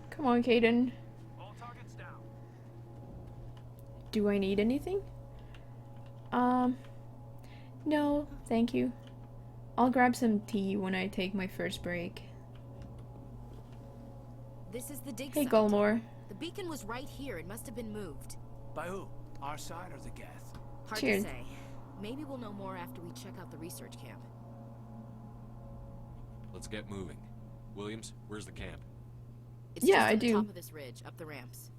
Come on, Caden. All targets down. Do I need anything? No, thank you. I'll grab some tea when I take my first break. This is the dig Hey, site. Gulmore. The beacon was right here. It must have been moved. By who? Our side or the Geth? Hard Cheers. to say. Maybe we'll know more after we check out the research camp. Let's get moving. Williams, where's the camp? It's Yeah, just I at the do. top of this ridge, up the ramps.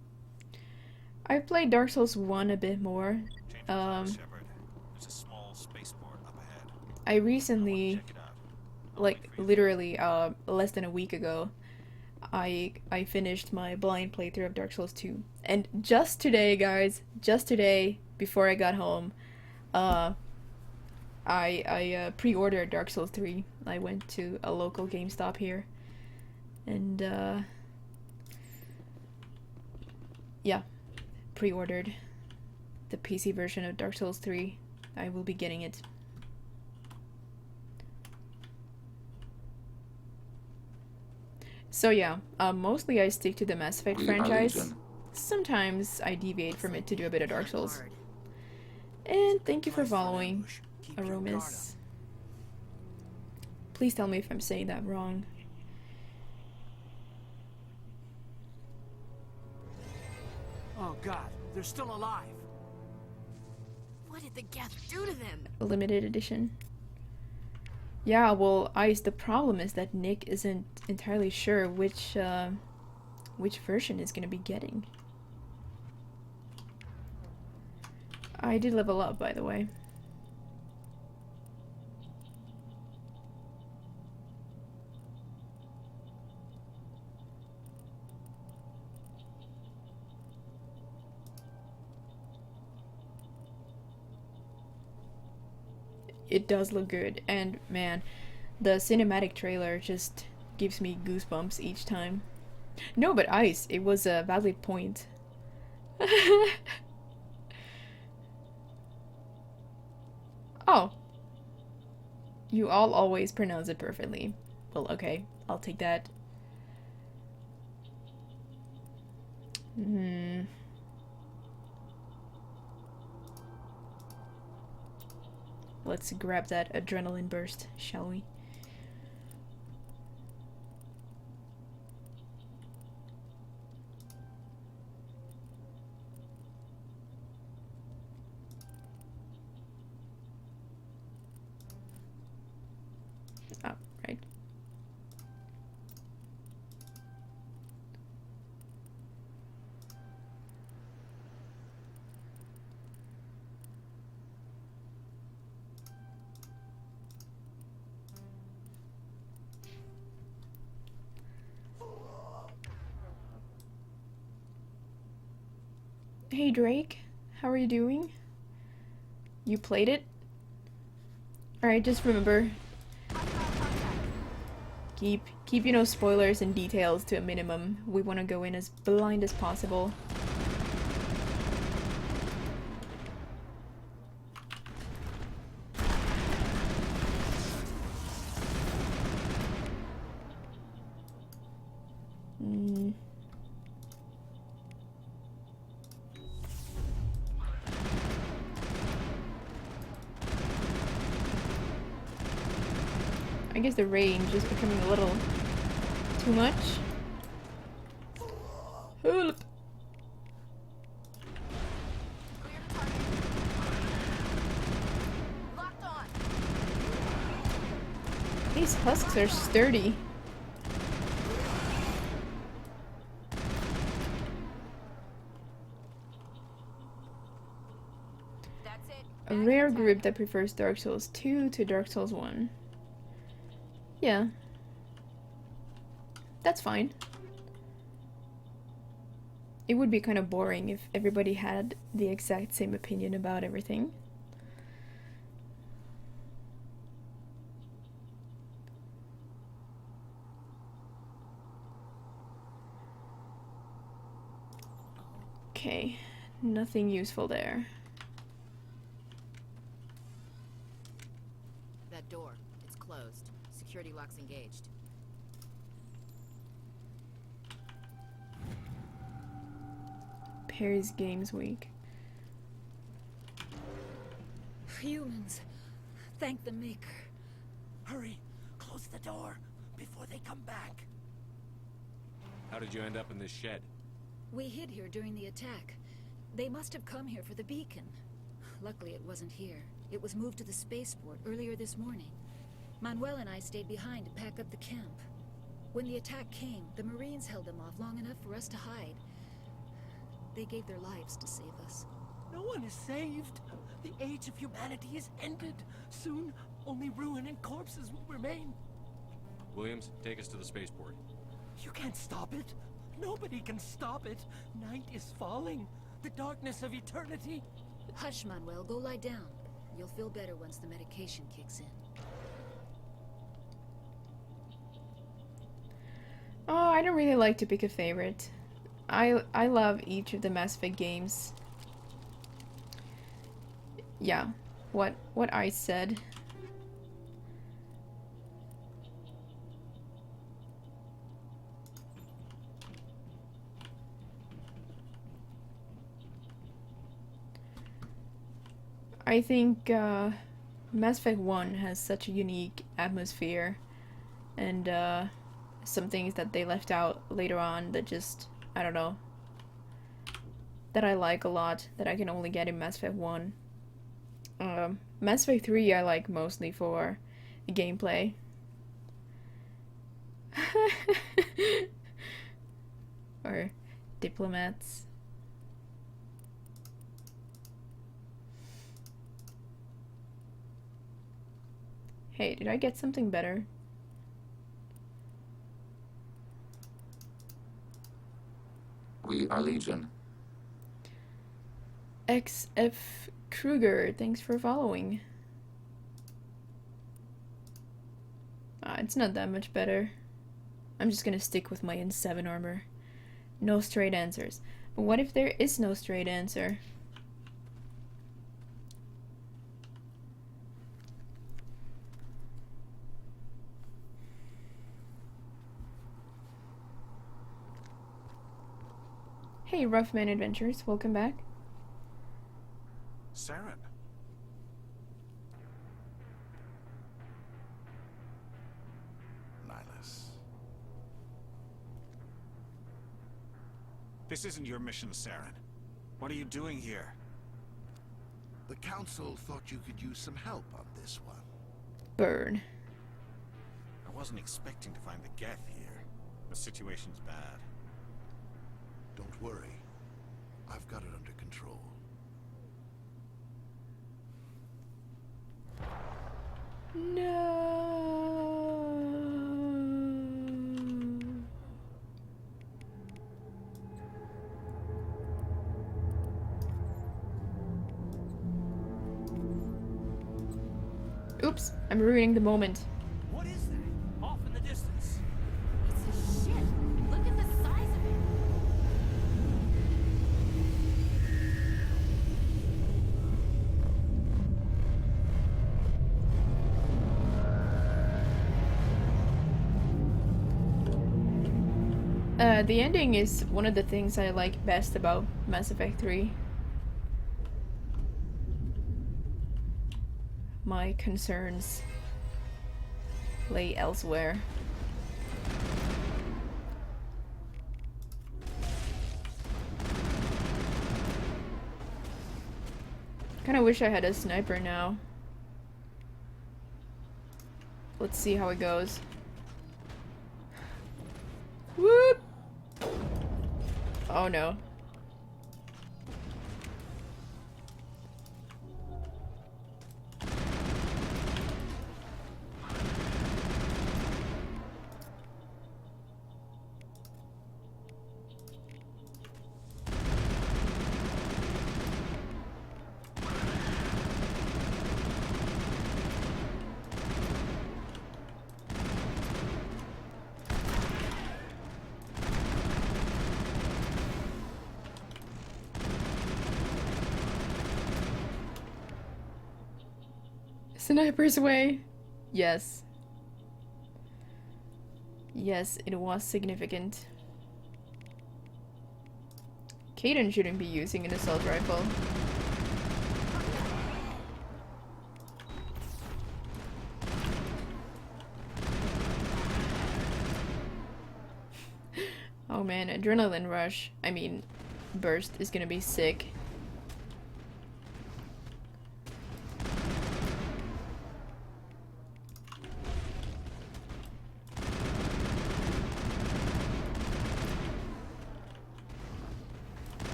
I've played Dark Souls 1 a bit more. Shepard. There's a small spaceport up ahead. I recently, Check it out. like literally less than a week ago, I finished my blind playthrough of Dark Souls 2. And just today, guys, just today, before I got home, I pre-ordered Dark Souls 3. I went to a local GameStop here. And yeah, pre-ordered the PC version of Dark Souls 3. I will be getting it. So yeah, mostly I stick to the Mass Effect We are franchise. Legion. Sometimes I deviate from it to do a bit of Dark Souls. Hard. And thank you for following, Keep your guard Aromas. Please tell me if I'm saying that wrong. up. Oh god, they're still alive. What did the Geth do to them? A limited edition. Yeah, well, Ice, the problem is that Nick isn't entirely sure which version is gonna be getting. I did level up, by the way. It does look good, and man, the cinematic trailer just gives me goosebumps each time. No, but Ice, it was a valid point. Oh. You all always pronounce it perfectly. Well, okay, I'll take that. Let's grab that adrenaline burst, shall we? Oh, right. Hey Drake, how are you doing? You played it? Alright, just remember, keep you know, spoilers and details to a minimum. We want to go in as blind as possible. I guess the range is becoming a little too much. Help! These husks are sturdy. A rare group that prefers Dark Souls 2 to Dark Souls 1. Yeah. That's fine. It would be kind of boring if everybody had the exact same opinion about everything. Okay, nothing useful there. That door, it's closed. Security lock's engaged. Perry's Games Week. Humans, thank the Maker. Hurry, close the door before they come back. How did you end up in this shed? We hid here during the attack. They must have come here for the beacon. Luckily it wasn't here. It was moved to the spaceport earlier this morning. Manuel and I stayed behind to pack up the camp. When the attack came, the Marines held them off long enough for us to hide. They gave their lives to save us. No one is saved. The age of humanity is ended. Soon, only ruin and corpses will remain. Williams, take us to the spaceport. You can't stop it. Nobody can stop it. Night is falling. The darkness of eternity. Hush, Manuel. Go lie down. You'll feel better once the medication kicks in. Oh, I don't really like to pick a favorite. I love each of the Mass Effect games. Yeah, what I said. I think Mass Effect 1 has such a unique atmosphere, and some things that they left out later on that just, I don't know, that I like a lot, that I can only get in Mass Effect 1. Mass Effect 3 I like mostly for the gameplay. Or diplomats. Hey, did I get something better? We are Legion. XF Kruger, thanks for following. It's not that much better. I'm just gonna stick with my N7 armor. No straight answers. But what if there is no straight answer? Hey, Roughman Adventures, welcome back. Saren. Nihilus. This isn't your mission, Saren. What are you doing here? The Council thought you could use some help on this one. Burn. I wasn't expecting to find the Geth here. The situation's bad. Don't worry. I've got it under control. No. Oops, I'm ruining the moment. What is that? Off in the distance. It's a ship. Look at the size of it. The ending is one of the things I like best about Mass Effect 3. My concerns. lay elsewhere. Kinda wish I had a sniper now. Let's see how it goes. Whoop! Oh no. Sniper's way. Yes. Yes, it was significant. Caden shouldn't be using an assault rifle. Oh man, adrenaline rush. I mean, burst is gonna be sick.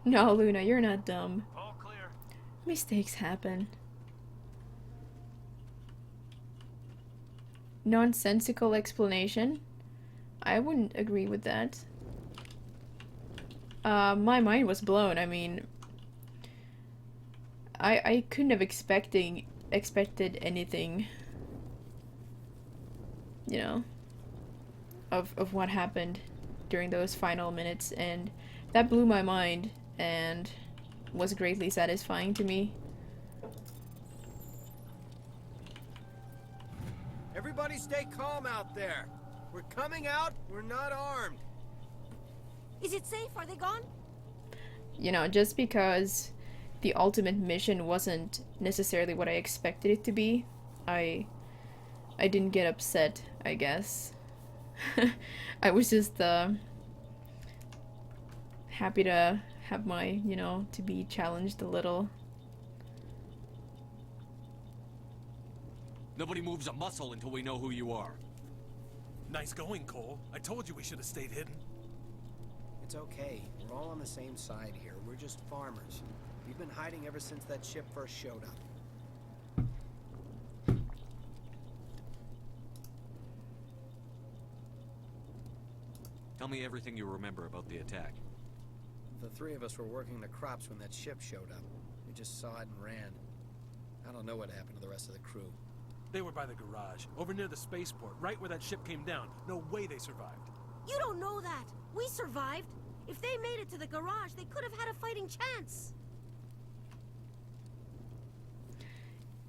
No, Luna, you're not dumb. All clear. Mistakes happen. Nonsensical explanation? I wouldn't agree with that. My mind was blown. I mean, I couldn't have expected anything, you know, of what happened during those final minutes, and that blew my mind and was greatly satisfying to me. Everybody stay calm out there. We're coming out, we're not armed. Is it safe? Are they gone? You know, just because the ultimate mission wasn't necessarily what I expected it to be, I didn't get upset, I guess. I was just happy to have my, you know, to be challenged a little. Nobody moves a muscle until we know who you are. Nice going, Cole. I told you we should have stayed hidden. It's okay. We're all on the same side here. We're just farmers. We've been hiding ever since that ship first showed up. Tell me everything you remember about the attack. The three of us were working the crops when that ship showed up. We just saw it and ran. I don't know what happened to the rest of the crew. They were by the garage, over near the spaceport, right where that ship came down. No way they survived. You don't know that. We survived. If they made it to the garage, they could have had a fighting chance.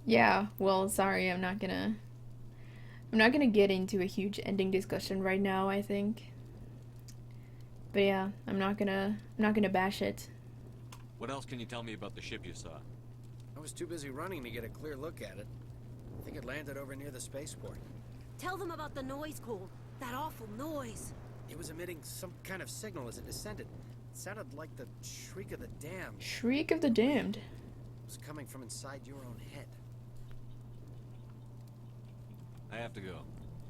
Yeah, well, sorry, I'm not gonna get into a huge ending discussion right now, I think. But yeah, I'm not gonna bash it. What else can you tell me about the ship you saw? I was too busy running to get a clear look at it. I think it landed over near the spaceport. Tell them about the noise, Cole. That awful noise. It was emitting some kind of signal as it descended. It sounded like the shriek of the damned. Shriek of the damned? It was coming from inside your own head. I have to go.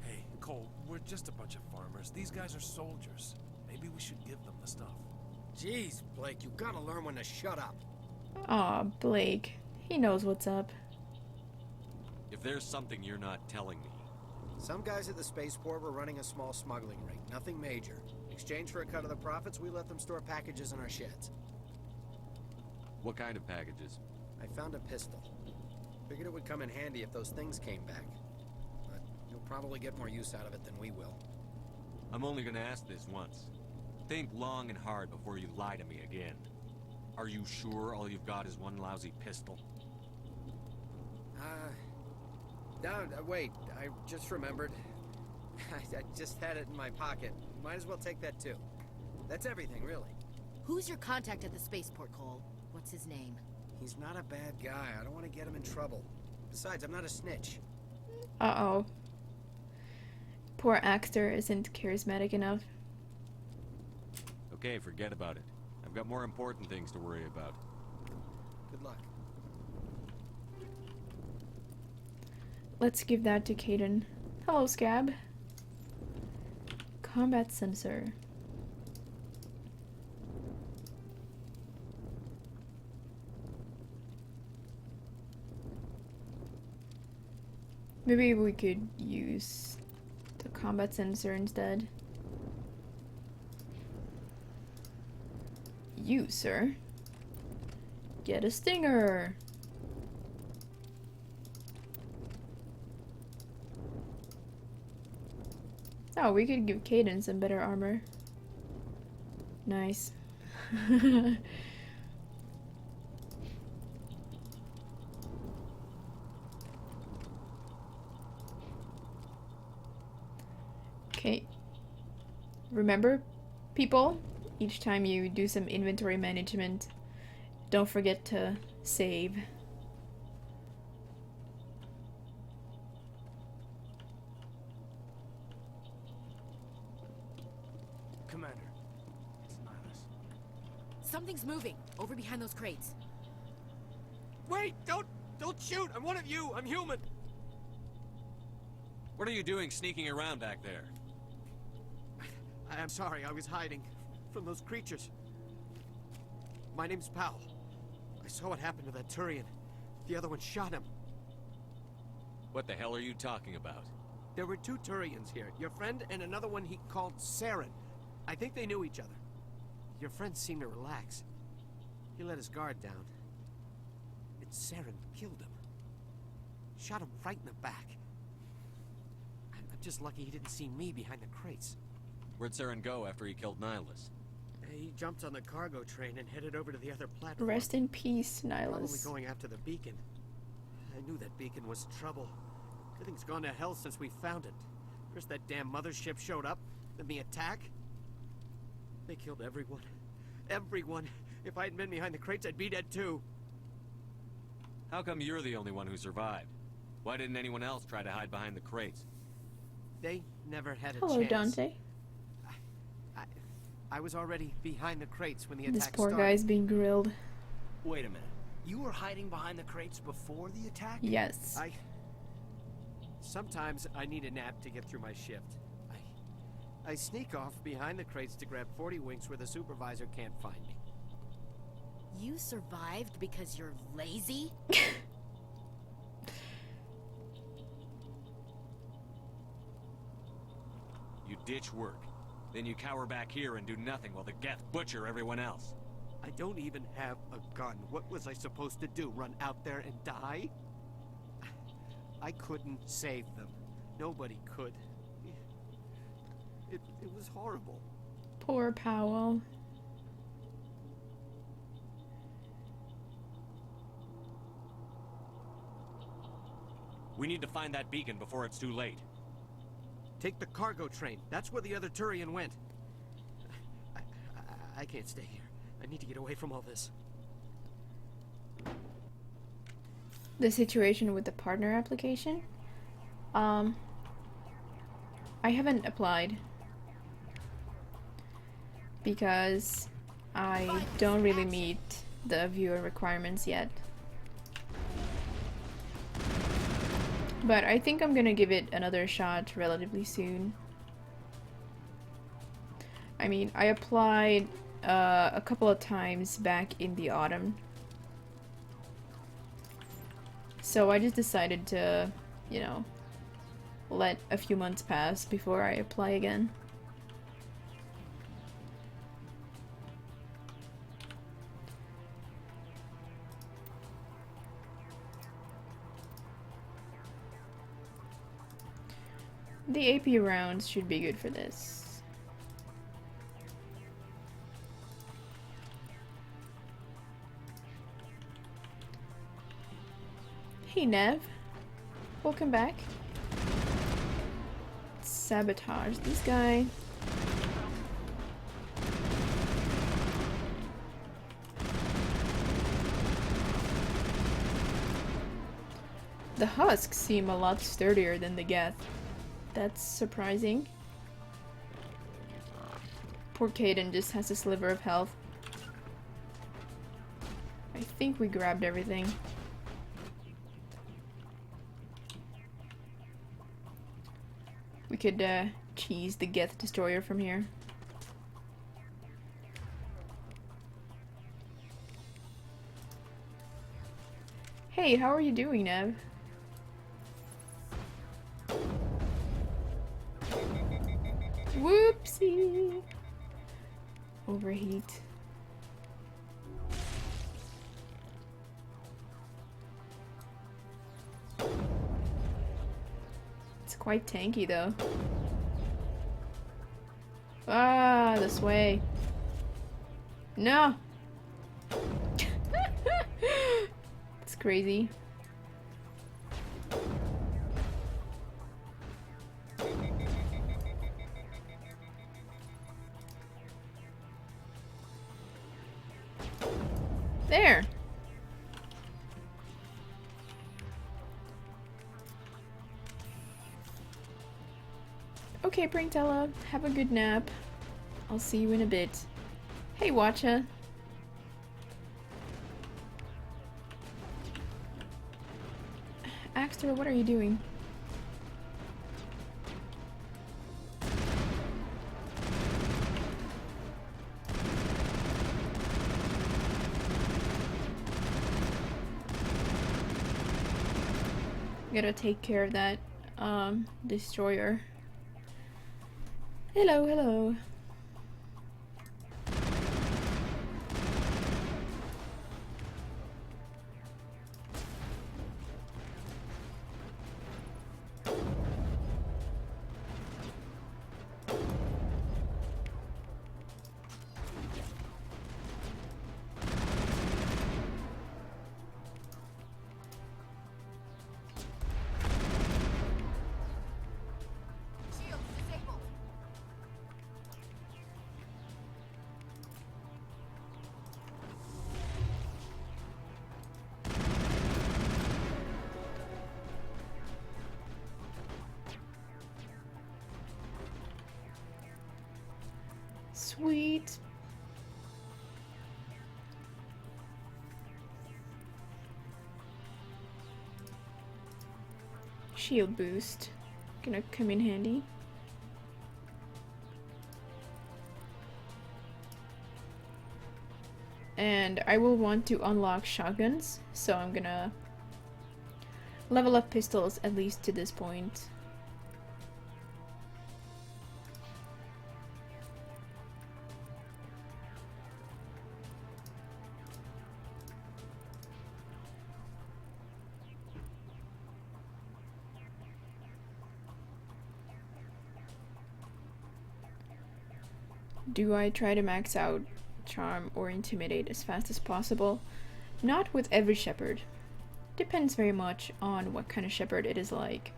Hey, Cole, we're just a bunch of farmers. These guys are soldiers. Maybe we should give them the stuff. Jeez, Blake, you gotta learn when to shut up. Aw, Blake. He knows what's up. If there's something you're not telling me. Some guys at the spaceport were running a small smuggling ring. Nothing major. In exchange for a cut of the profits, we let them store packages in our sheds. What kind of packages? I found a pistol. Figured it would come in handy if those things came back. But you'll probably get more use out of it than we will. I'm only gonna ask this once. Think long and hard before you lie to me again. Are you sure all you've got is one lousy pistol? Wait, I just remembered. I just had it in my pocket. Might as well take that too. That's everything, really. Who's your contact at the spaceport, Cole? What's his name? He's not a bad guy. I don't want to get him in trouble. Besides, I'm not a snitch. Uh-oh. Poor Axtar isn't charismatic enough. Okay, forget about it. I've got more important things to worry about. Good luck. Let's give that to Caden. Hello, Scab. Combat sensor. Maybe we could use the combat sensor instead. You, sir. Get a stinger. Oh, we could give Caden some better armor. Nice. Okay. Remember, people, each time you do some inventory management, don't forget to save. Commander, it's Nihilus. Something's moving over behind those crates. Wait! Don't shoot! I'm one of you! I'm human! What are you doing sneaking around back there? I'm sorry, I was hiding from those creatures. My name's Powell. I saw what happened to that Turian. The other one shot him. What the hell are you talking about? There were 2 Turians here. Your friend and another one he called Saren. I think they knew each other. Your friend seemed to relax. He let his guard down. And Saren killed him. Shot him right in the back. I'm just lucky he didn't see me behind the crates. Where'd Saren go after he killed Nihilus? He jumped on the cargo train and headed over to the other platform. Rest in peace, Probably Nihilus. going after the beacon. I knew that beacon was trouble. Everything's gone to hell since we found it. First that damn mothership showed up, then the attack. They killed everyone. Everyone. If I hadn't been behind the crates, I'd be dead too. How come you're the only one who survived? Why didn't anyone else try to hide behind the crates? They never had a Hello, chance. Dante. I was already behind the crates when the This attack poor started. guy's being grilled. Wait a minute. You were hiding behind the crates before the attack? Yes. Sometimes I need a nap to get through my shift. I sneak off behind the crates to grab 40 winks where the supervisor can't find me. You survived because you're lazy? You ditch work. Then you cower back here and do nothing while the Geth butcher everyone else. I don't even have a gun. What was I supposed to do? Run out there and die? I couldn't save them. Nobody could. It was horrible. Poor Powell. We need to find that beacon before it's too late. Take the cargo train. That's where the other Turian went. I can't stay here. I need to get away from all this. The situation with the partner application? I haven't applied because I don't really meet the viewer requirements yet. But I think I'm gonna give it another shot relatively soon. I mean, I applied a couple of times back in the autumn. So I just decided to, you know, let a few months pass before I apply again. The AP rounds should be good for this. Hey Nev, welcome back. Sabotage this guy. The husks seem a lot sturdier than the Geth. That's surprising. Poor Caden just has a sliver of health. I think we grabbed everything. We could cheese the Geth destroyer from here. Hey, how are you doing, Nev? Whoopsie! Overheat. It's quite tanky though. Ah, this way. No! It's crazy. There! Okay, Pranktella, have a good nap. I'll see you in a bit. Hey, Watcha. Axtar, what are you doing? Gotta take care of that destroyer. Hello, hello. Sweet. Shield boost. Gonna come in handy. And I will want to unlock shotguns, so I'm gonna level up pistols at least to this point. Do I try to max out Charm or Intimidate as fast as possible? Not with every Shepard. Depends very much on what kind of Shepard it is like.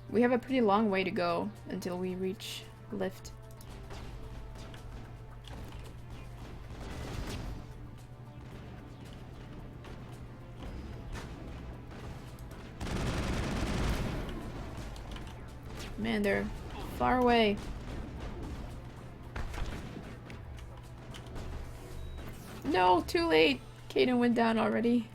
We have a pretty long way to go until we reach lift. Man, they're far away. No, too late. Caden went down already.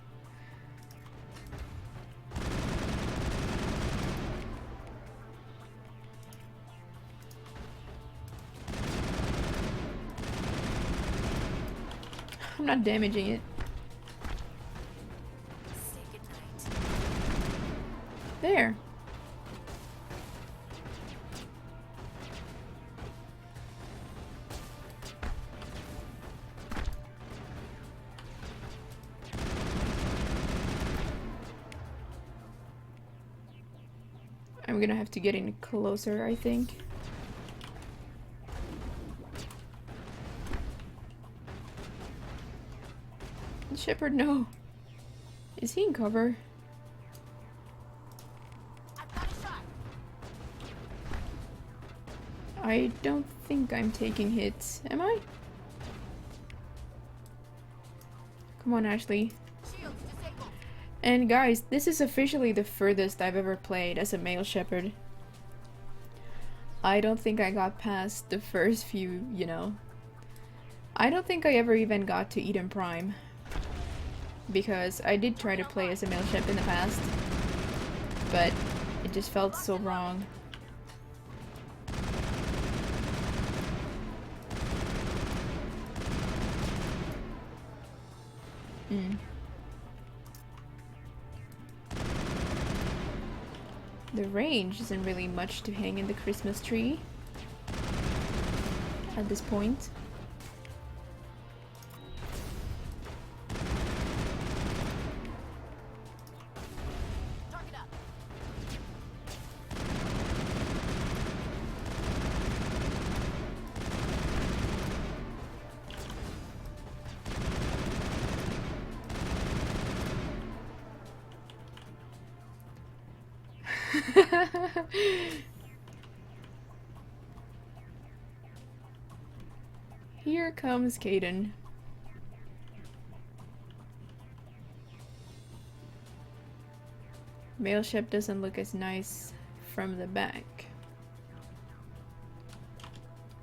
I'm not damaging it. There. I'm gonna have to get in closer, I think. Shepard, no. Is he in cover? I've got a shot. I don't think I'm taking hits, am I? Come on, Ashley. And guys, this is officially the furthest I've ever played as a male Shepard. I don't think I got past the first few, you know. I don't think I ever even got to Eden Prime. Because I did try to play as a male Shep in the past. But it just felt so wrong. The range isn't really much to hang in the Christmas tree at this point. Here comes Caden. Male Shep doesn't look as nice from the back.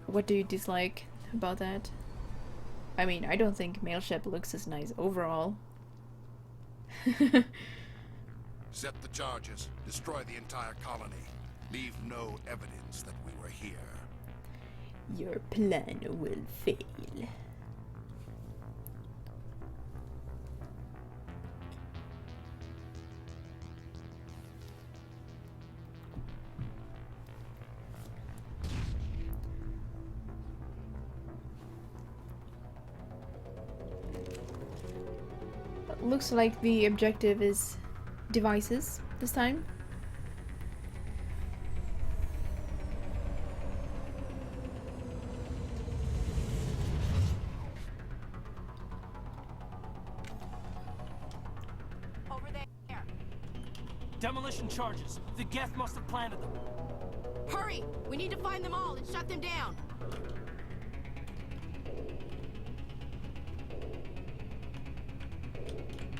What do you dislike about that? I mean, I don't think male Shep looks as nice overall. Set the charges. Destroy the entire colony. Leave no evidence that we were here. Your plan will fail. Looks like the objective is devices this time. Over there. Demolition charges. The Geth must have planted them. Hurry! We need to find them all and shut them down.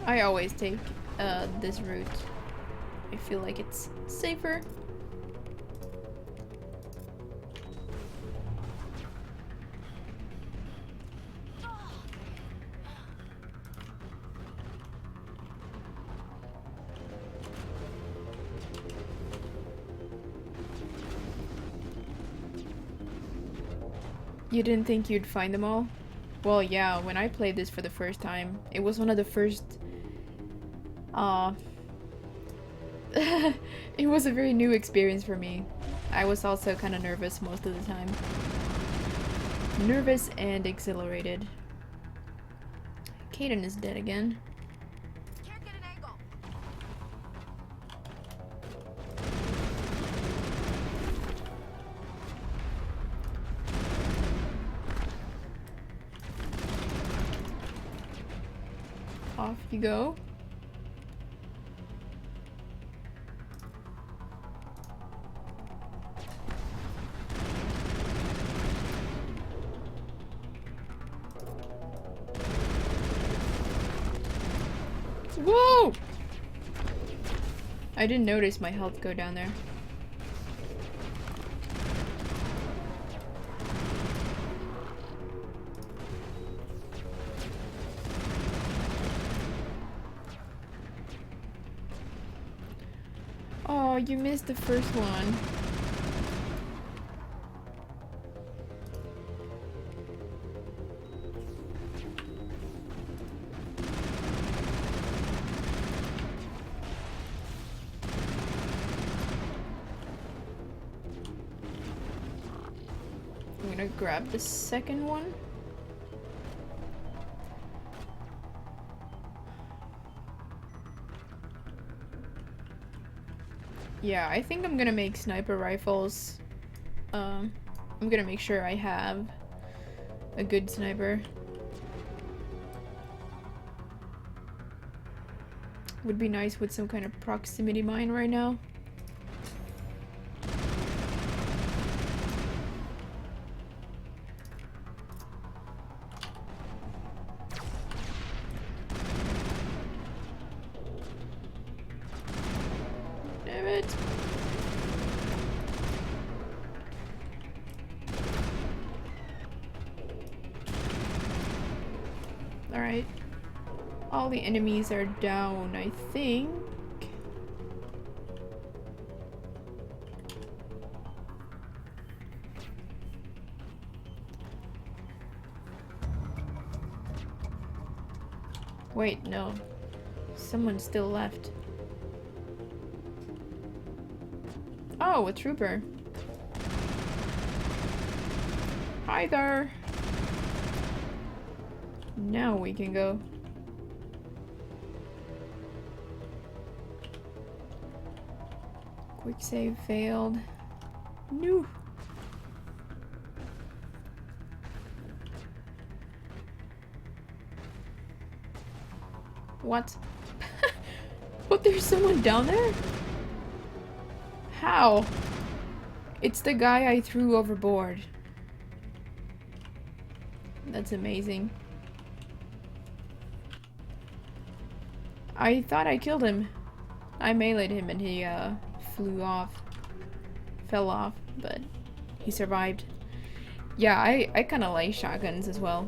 I always take this route. I feel like it's safer. You didn't think you'd find them all? Well, yeah, when I played this for the first time, it was one of the first... it was a very new experience for me. I was also kind of nervous most of the time. Nervous and exhilarated. Caden is dead again. Can't get an angle. Off you go. Whoa! I didn't notice my health go down there. Oh, you missed the first one. I'm gonna grab the second one. Yeah, I think I'm gonna make sniper rifles. I'm gonna make sure I have a good sniper. Would be nice with some kind of proximity mine right now. it. Alright. All the enemies are down, I think. Wait, no. Someone still left. Oh, a trooper. Hi there. Now we can go. Quick save failed. No. What? What, there's someone down there? How? It's the guy I threw overboard. That's amazing. I thought I killed him. I meleeed him and he flew off. Fell off, but he survived. Yeah, I kinda like shotguns as well.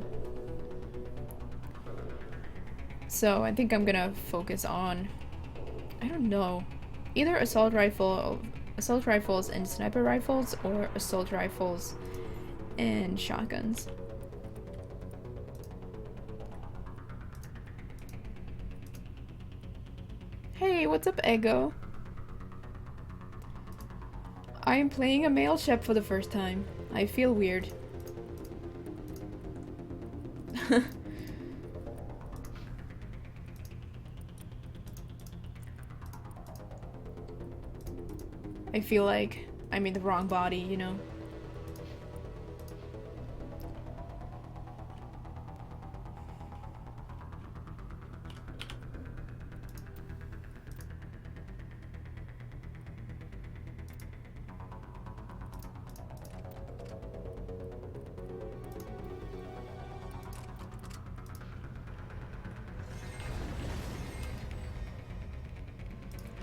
So I think I'm gonna focus on, I don't know, either assault rifles and sniper rifles, or assault rifles and shotguns. Hey, what's up, Ego? I am playing a male Shep for the first time. I feel weird. I feel like I'm in the wrong body, you know?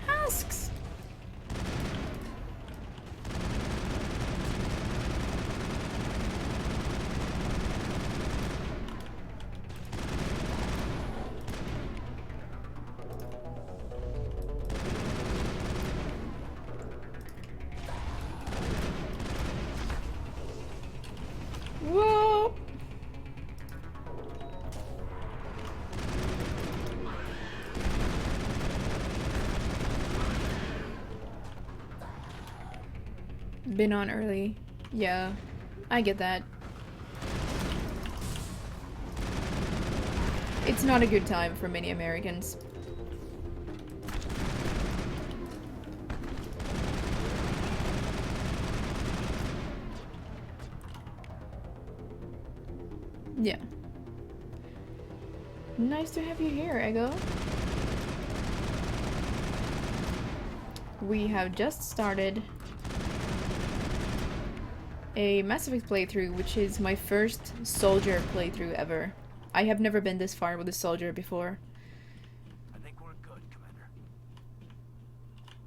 Husks! Whoa! Been on early. Yeah, I get that. It's not a good time for many Americans. Yeah. Nice to have you here, Ego. We have just started a Mass Effect playthrough, which is my first soldier playthrough ever. I have never been this far with a soldier before. I think we're good, Commander.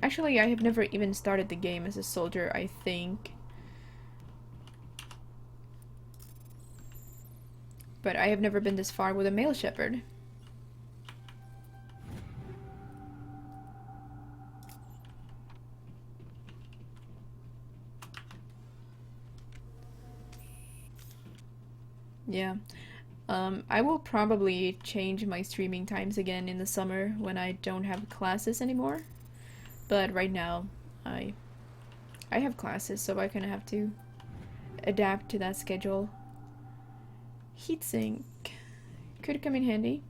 Actually, I have never even started the game as a soldier, I think. But I have never been this far with a male Shepard. Yeah. I will probably change my streaming times again in the summer when I don't have classes anymore. But right now, I have classes, so I kind of have to adapt to that schedule. Heatsink could come in handy.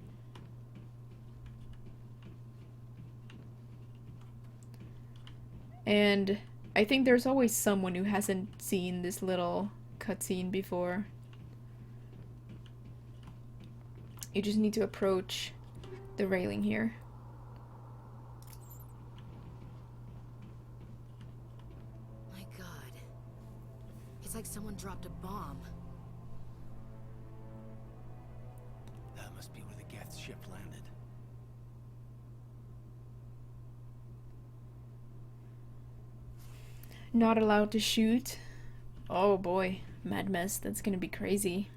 And I think there's always someone who hasn't seen this little cutscene before. You just need to approach the railing here. My God. It's like someone dropped a bomb. That must be where the Geth's ship landed. Not allowed to shoot. Oh boy, mad mess. That's gonna be crazy.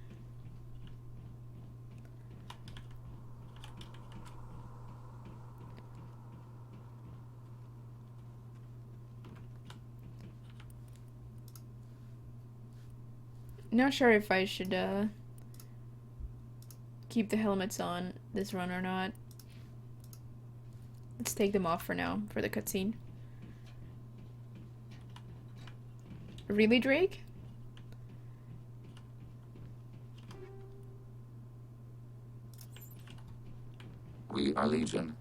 Not sure if I should keep the helmets on this run or not. Let's take them off for now, for the cutscene. Really, Drake? We are Legion.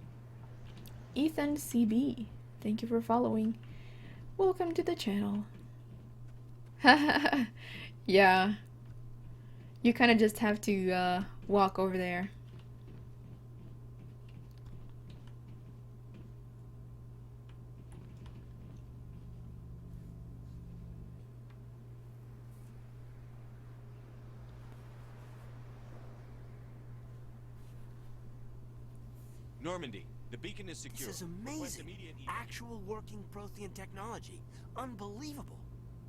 Ethan CB, thank you for following. Welcome to the channel. Yeah. You kind of just have to walk over there. Normandy, the beacon is secure. This is amazing. Actual working Prothean technology. Unbelievable.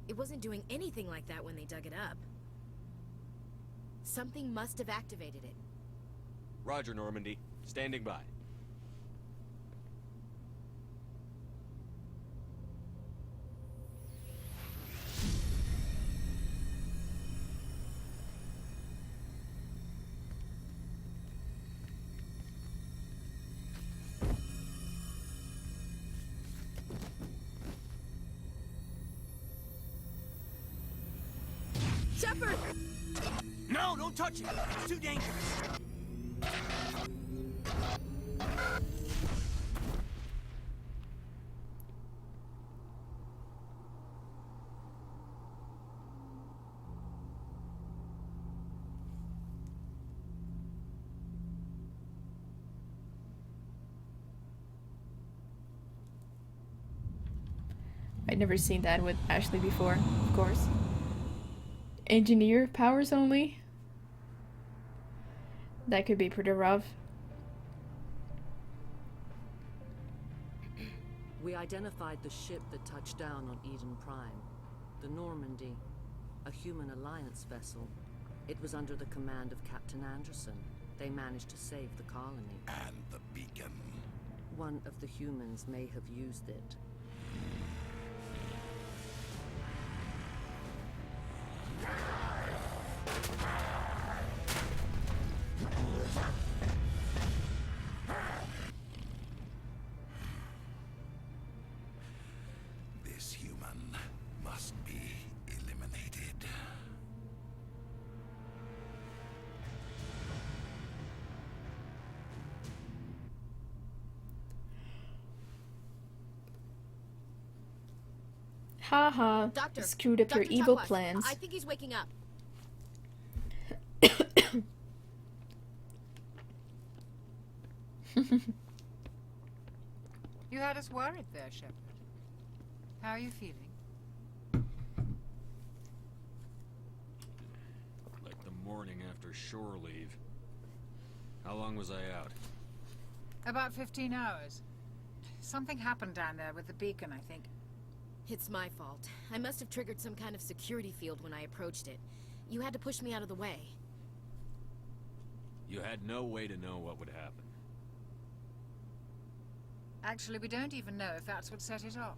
It wasn't doing anything like that when they dug it up. Something must have activated it. Roger, Normandy. Standing by. Shepard! No, don't touch it. It's too dangerous. I'd never seen that with Ashley before, of course. Engineer powers only? That could be pretty rough. We identified the ship that touched down on Eden Prime. The Normandy, a human alliance vessel. It was under the command of Captain Anderson. They managed to save the colony. And the beacon. One of the humans may have used it. This human must be eliminated. Haha, Doctor, screwed up your Dr. evil Chakwas, plans. I think he's waking up. You had us worried there, Shepard. How are you feeling? Like the morning after shore leave. How long was I out? About 15 hours. Something happened down there with the beacon, I think. It's my fault. I must have triggered some kind of security field when I approached it. You had to push me out of the way. You had no way to know what would happen. Actually, we don't even know if that's what set it off.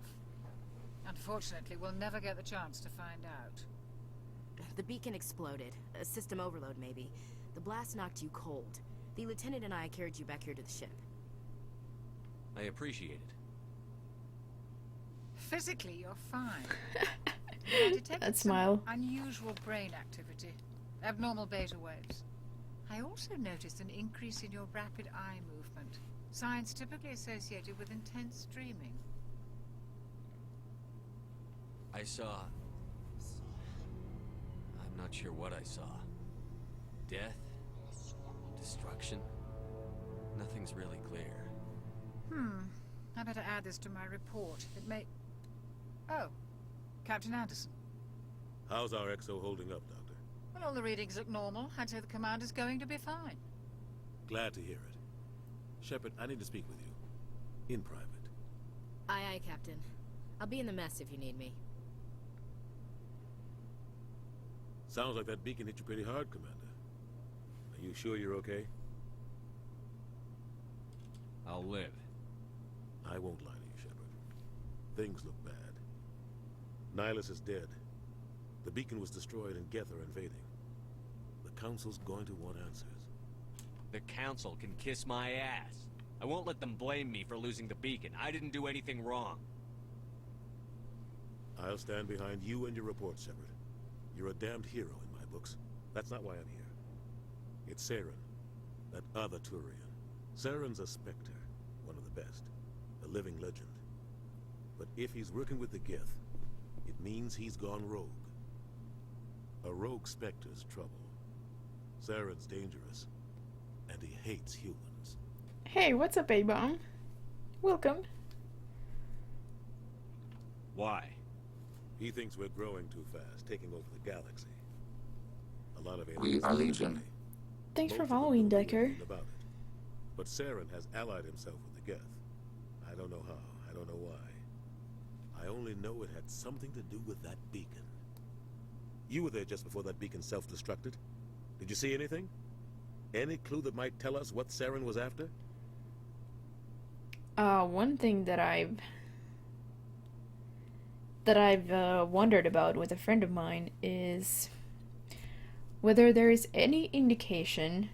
Unfortunately, we'll never get the chance to find out. The beacon exploded. A system overload, maybe. The blast knocked you cold. The lieutenant and I carried you back here to the ship. I appreciate it. Physically, you're fine. I detected That some smile. unusual brain activity. Abnormal beta waves. I also noticed an increase in your rapid eye movement. Signs typically associated with intense dreaming. I saw... I'm not sure what I saw. Death? Destruction? Nothing's really clear. I better add this to my report. It may... Oh, Captain Anderson. How's our XO holding up, Doctor? Well, all the readings look normal. I'd say the commander's going to be fine. Glad to hear it. Shepard, I need to speak with you. In private. Aye, aye, Captain. I'll be in the mess if you need me. Sounds like that beacon hit you pretty hard, Commander. Are you sure you're okay? I'll live. I won't lie to you, Shepard. Things look bad. Nihilus is dead. The beacon was destroyed and Geth are invading. The Council's going to want answers. The Council can kiss my ass. I won't let them blame me for losing the beacon. I didn't do anything wrong. I'll stand behind you and your report, Shepard. You're a damned hero in my books. That's not why I'm here. It's Saren, that other Turian. Saren's a Spectre, one of the best, a living legend. But if he's working with the Geth, it means he's gone rogue. A rogue Spectre's trouble. Saren's dangerous, and he hates humans. Hey, what's up, A-Bomb? Welcome. Why? He thinks we're growing too fast, taking over the galaxy. A lot of aliens. We are Legion. Thanks for following, Decker. About it. But Saren has allied himself with the Geth. I don't know how, I don't know why. I only know it had something to do with that beacon. You were there just before that beacon self-destructed. Did you see anything? Any clue that might tell us what Saren was after? One thing that I've wondered about with a friend of mine is whether there is any indication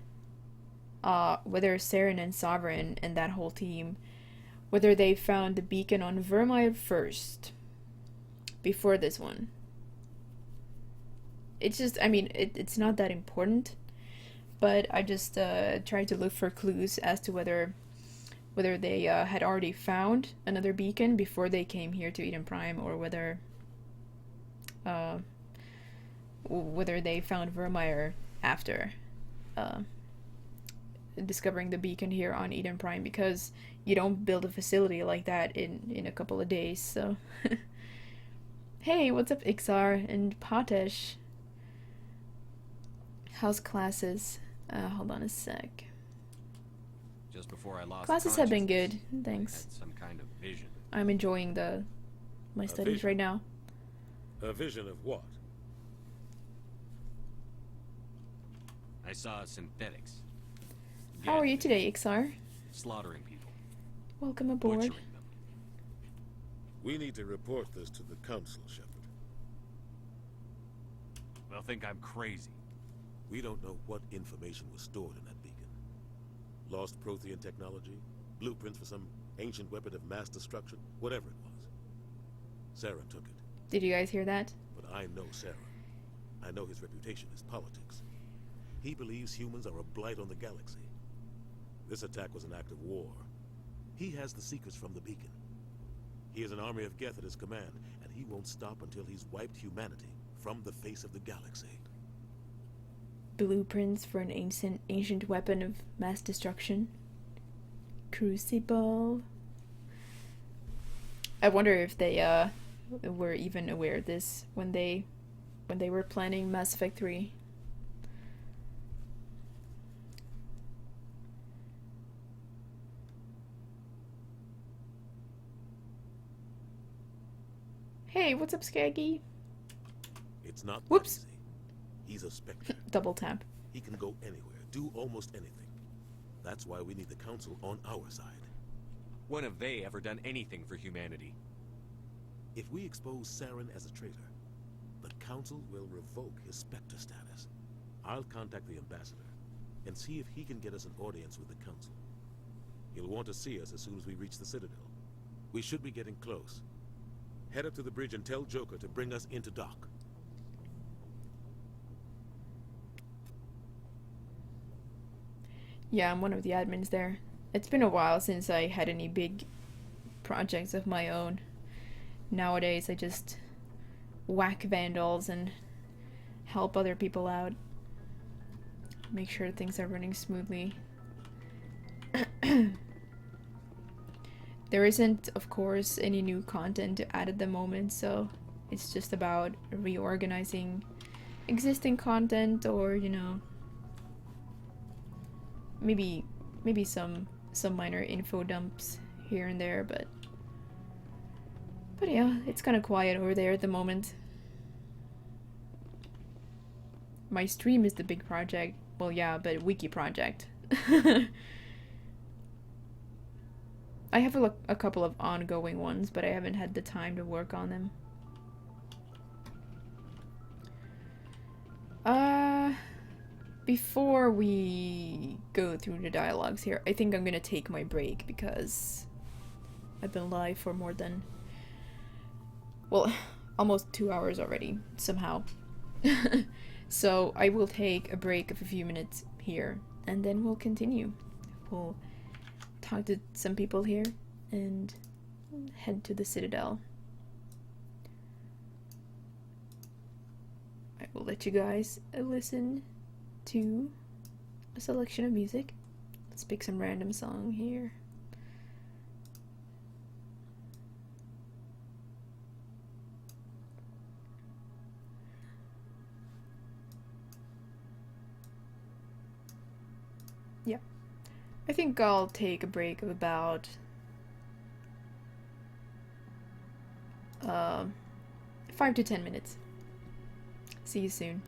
whether Saren and Sovereign and that whole team, whether they found the beacon on Vermire first before this one. It's just, I mean, it's not that important, but I just tried to look for clues as to whether they had already found another beacon before they came here to Eden Prime, or whether they found Vermire after discovering the beacon here on Eden Prime, because you don't build a facility like that in a couple of days. So hey, what's up, Axtar and Potash? How's classes? Hold on a sec. Just before I lost Classes have been good, thanks. I had some kind of vision. I'm enjoying my studies vision? right now. A vision of what? I saw synthetics. How are you today, Axtar? Slaughtering people. Welcome aboard. Butchering them. We need to report this to the Council, Shepard. They'll think I'm crazy. We don't know what information was stored in that beacon. Lost Prothean technology, blueprints for some ancient weapon of mass destruction, whatever it was. Saren took it. Did you guys hear that? But I know Saren. I know his reputation is politics. He believes humans are a blight on the galaxy. This attack was an act of war. He has the secrets from the beacon. He has an army of Geth at his command, and he won't stop until he's wiped humanity from the face of the galaxy. Blueprints for an ancient weapon of mass destruction. Crucible. I wonder if they were even aware of this when they were planning Mass Effect 3. Hey, what's up, Skaggy? It's not Whoops. easy. He's a Spectre. Double tap. He can go anywhere, do almost anything. That's why we need the Council on our side. When have they ever done anything for humanity? If we expose Saren as a traitor, the Council will revoke his Spectre status. I'll contact the Ambassador and see if he can get us an audience with the Council. He'll want to see us as soon as we reach the Citadel. We should be getting close. Head up to the bridge and tell Joker to bring us into dock. Yeah, I'm one of the admins there. It's been a while since I had any big projects of my own. Nowadays, I just whack vandals and help other people out. Make sure things are running smoothly. There isn't, of course, any new content to add at the moment, so it's just about reorganizing existing content, or, you know, maybe some minor info dumps here and there, but yeah, it's kind of quiet over there at the moment. My stream is the big project. Well, yeah, but wiki project. I have a couple of ongoing ones, but I haven't had the time to work on them. Before we go through the dialogues here, I think I'm gonna take my break because I've been live for more than, well, almost 2 hours already, somehow. So I will take a break of a few minutes here, and then we'll continue. We'll talk to some people here and head to the Citadel. I will let you guys listen to a selection of music. Let's pick some random song here. Yeah, I think I'll take a break of about 5 to 10 minutes. See you soon.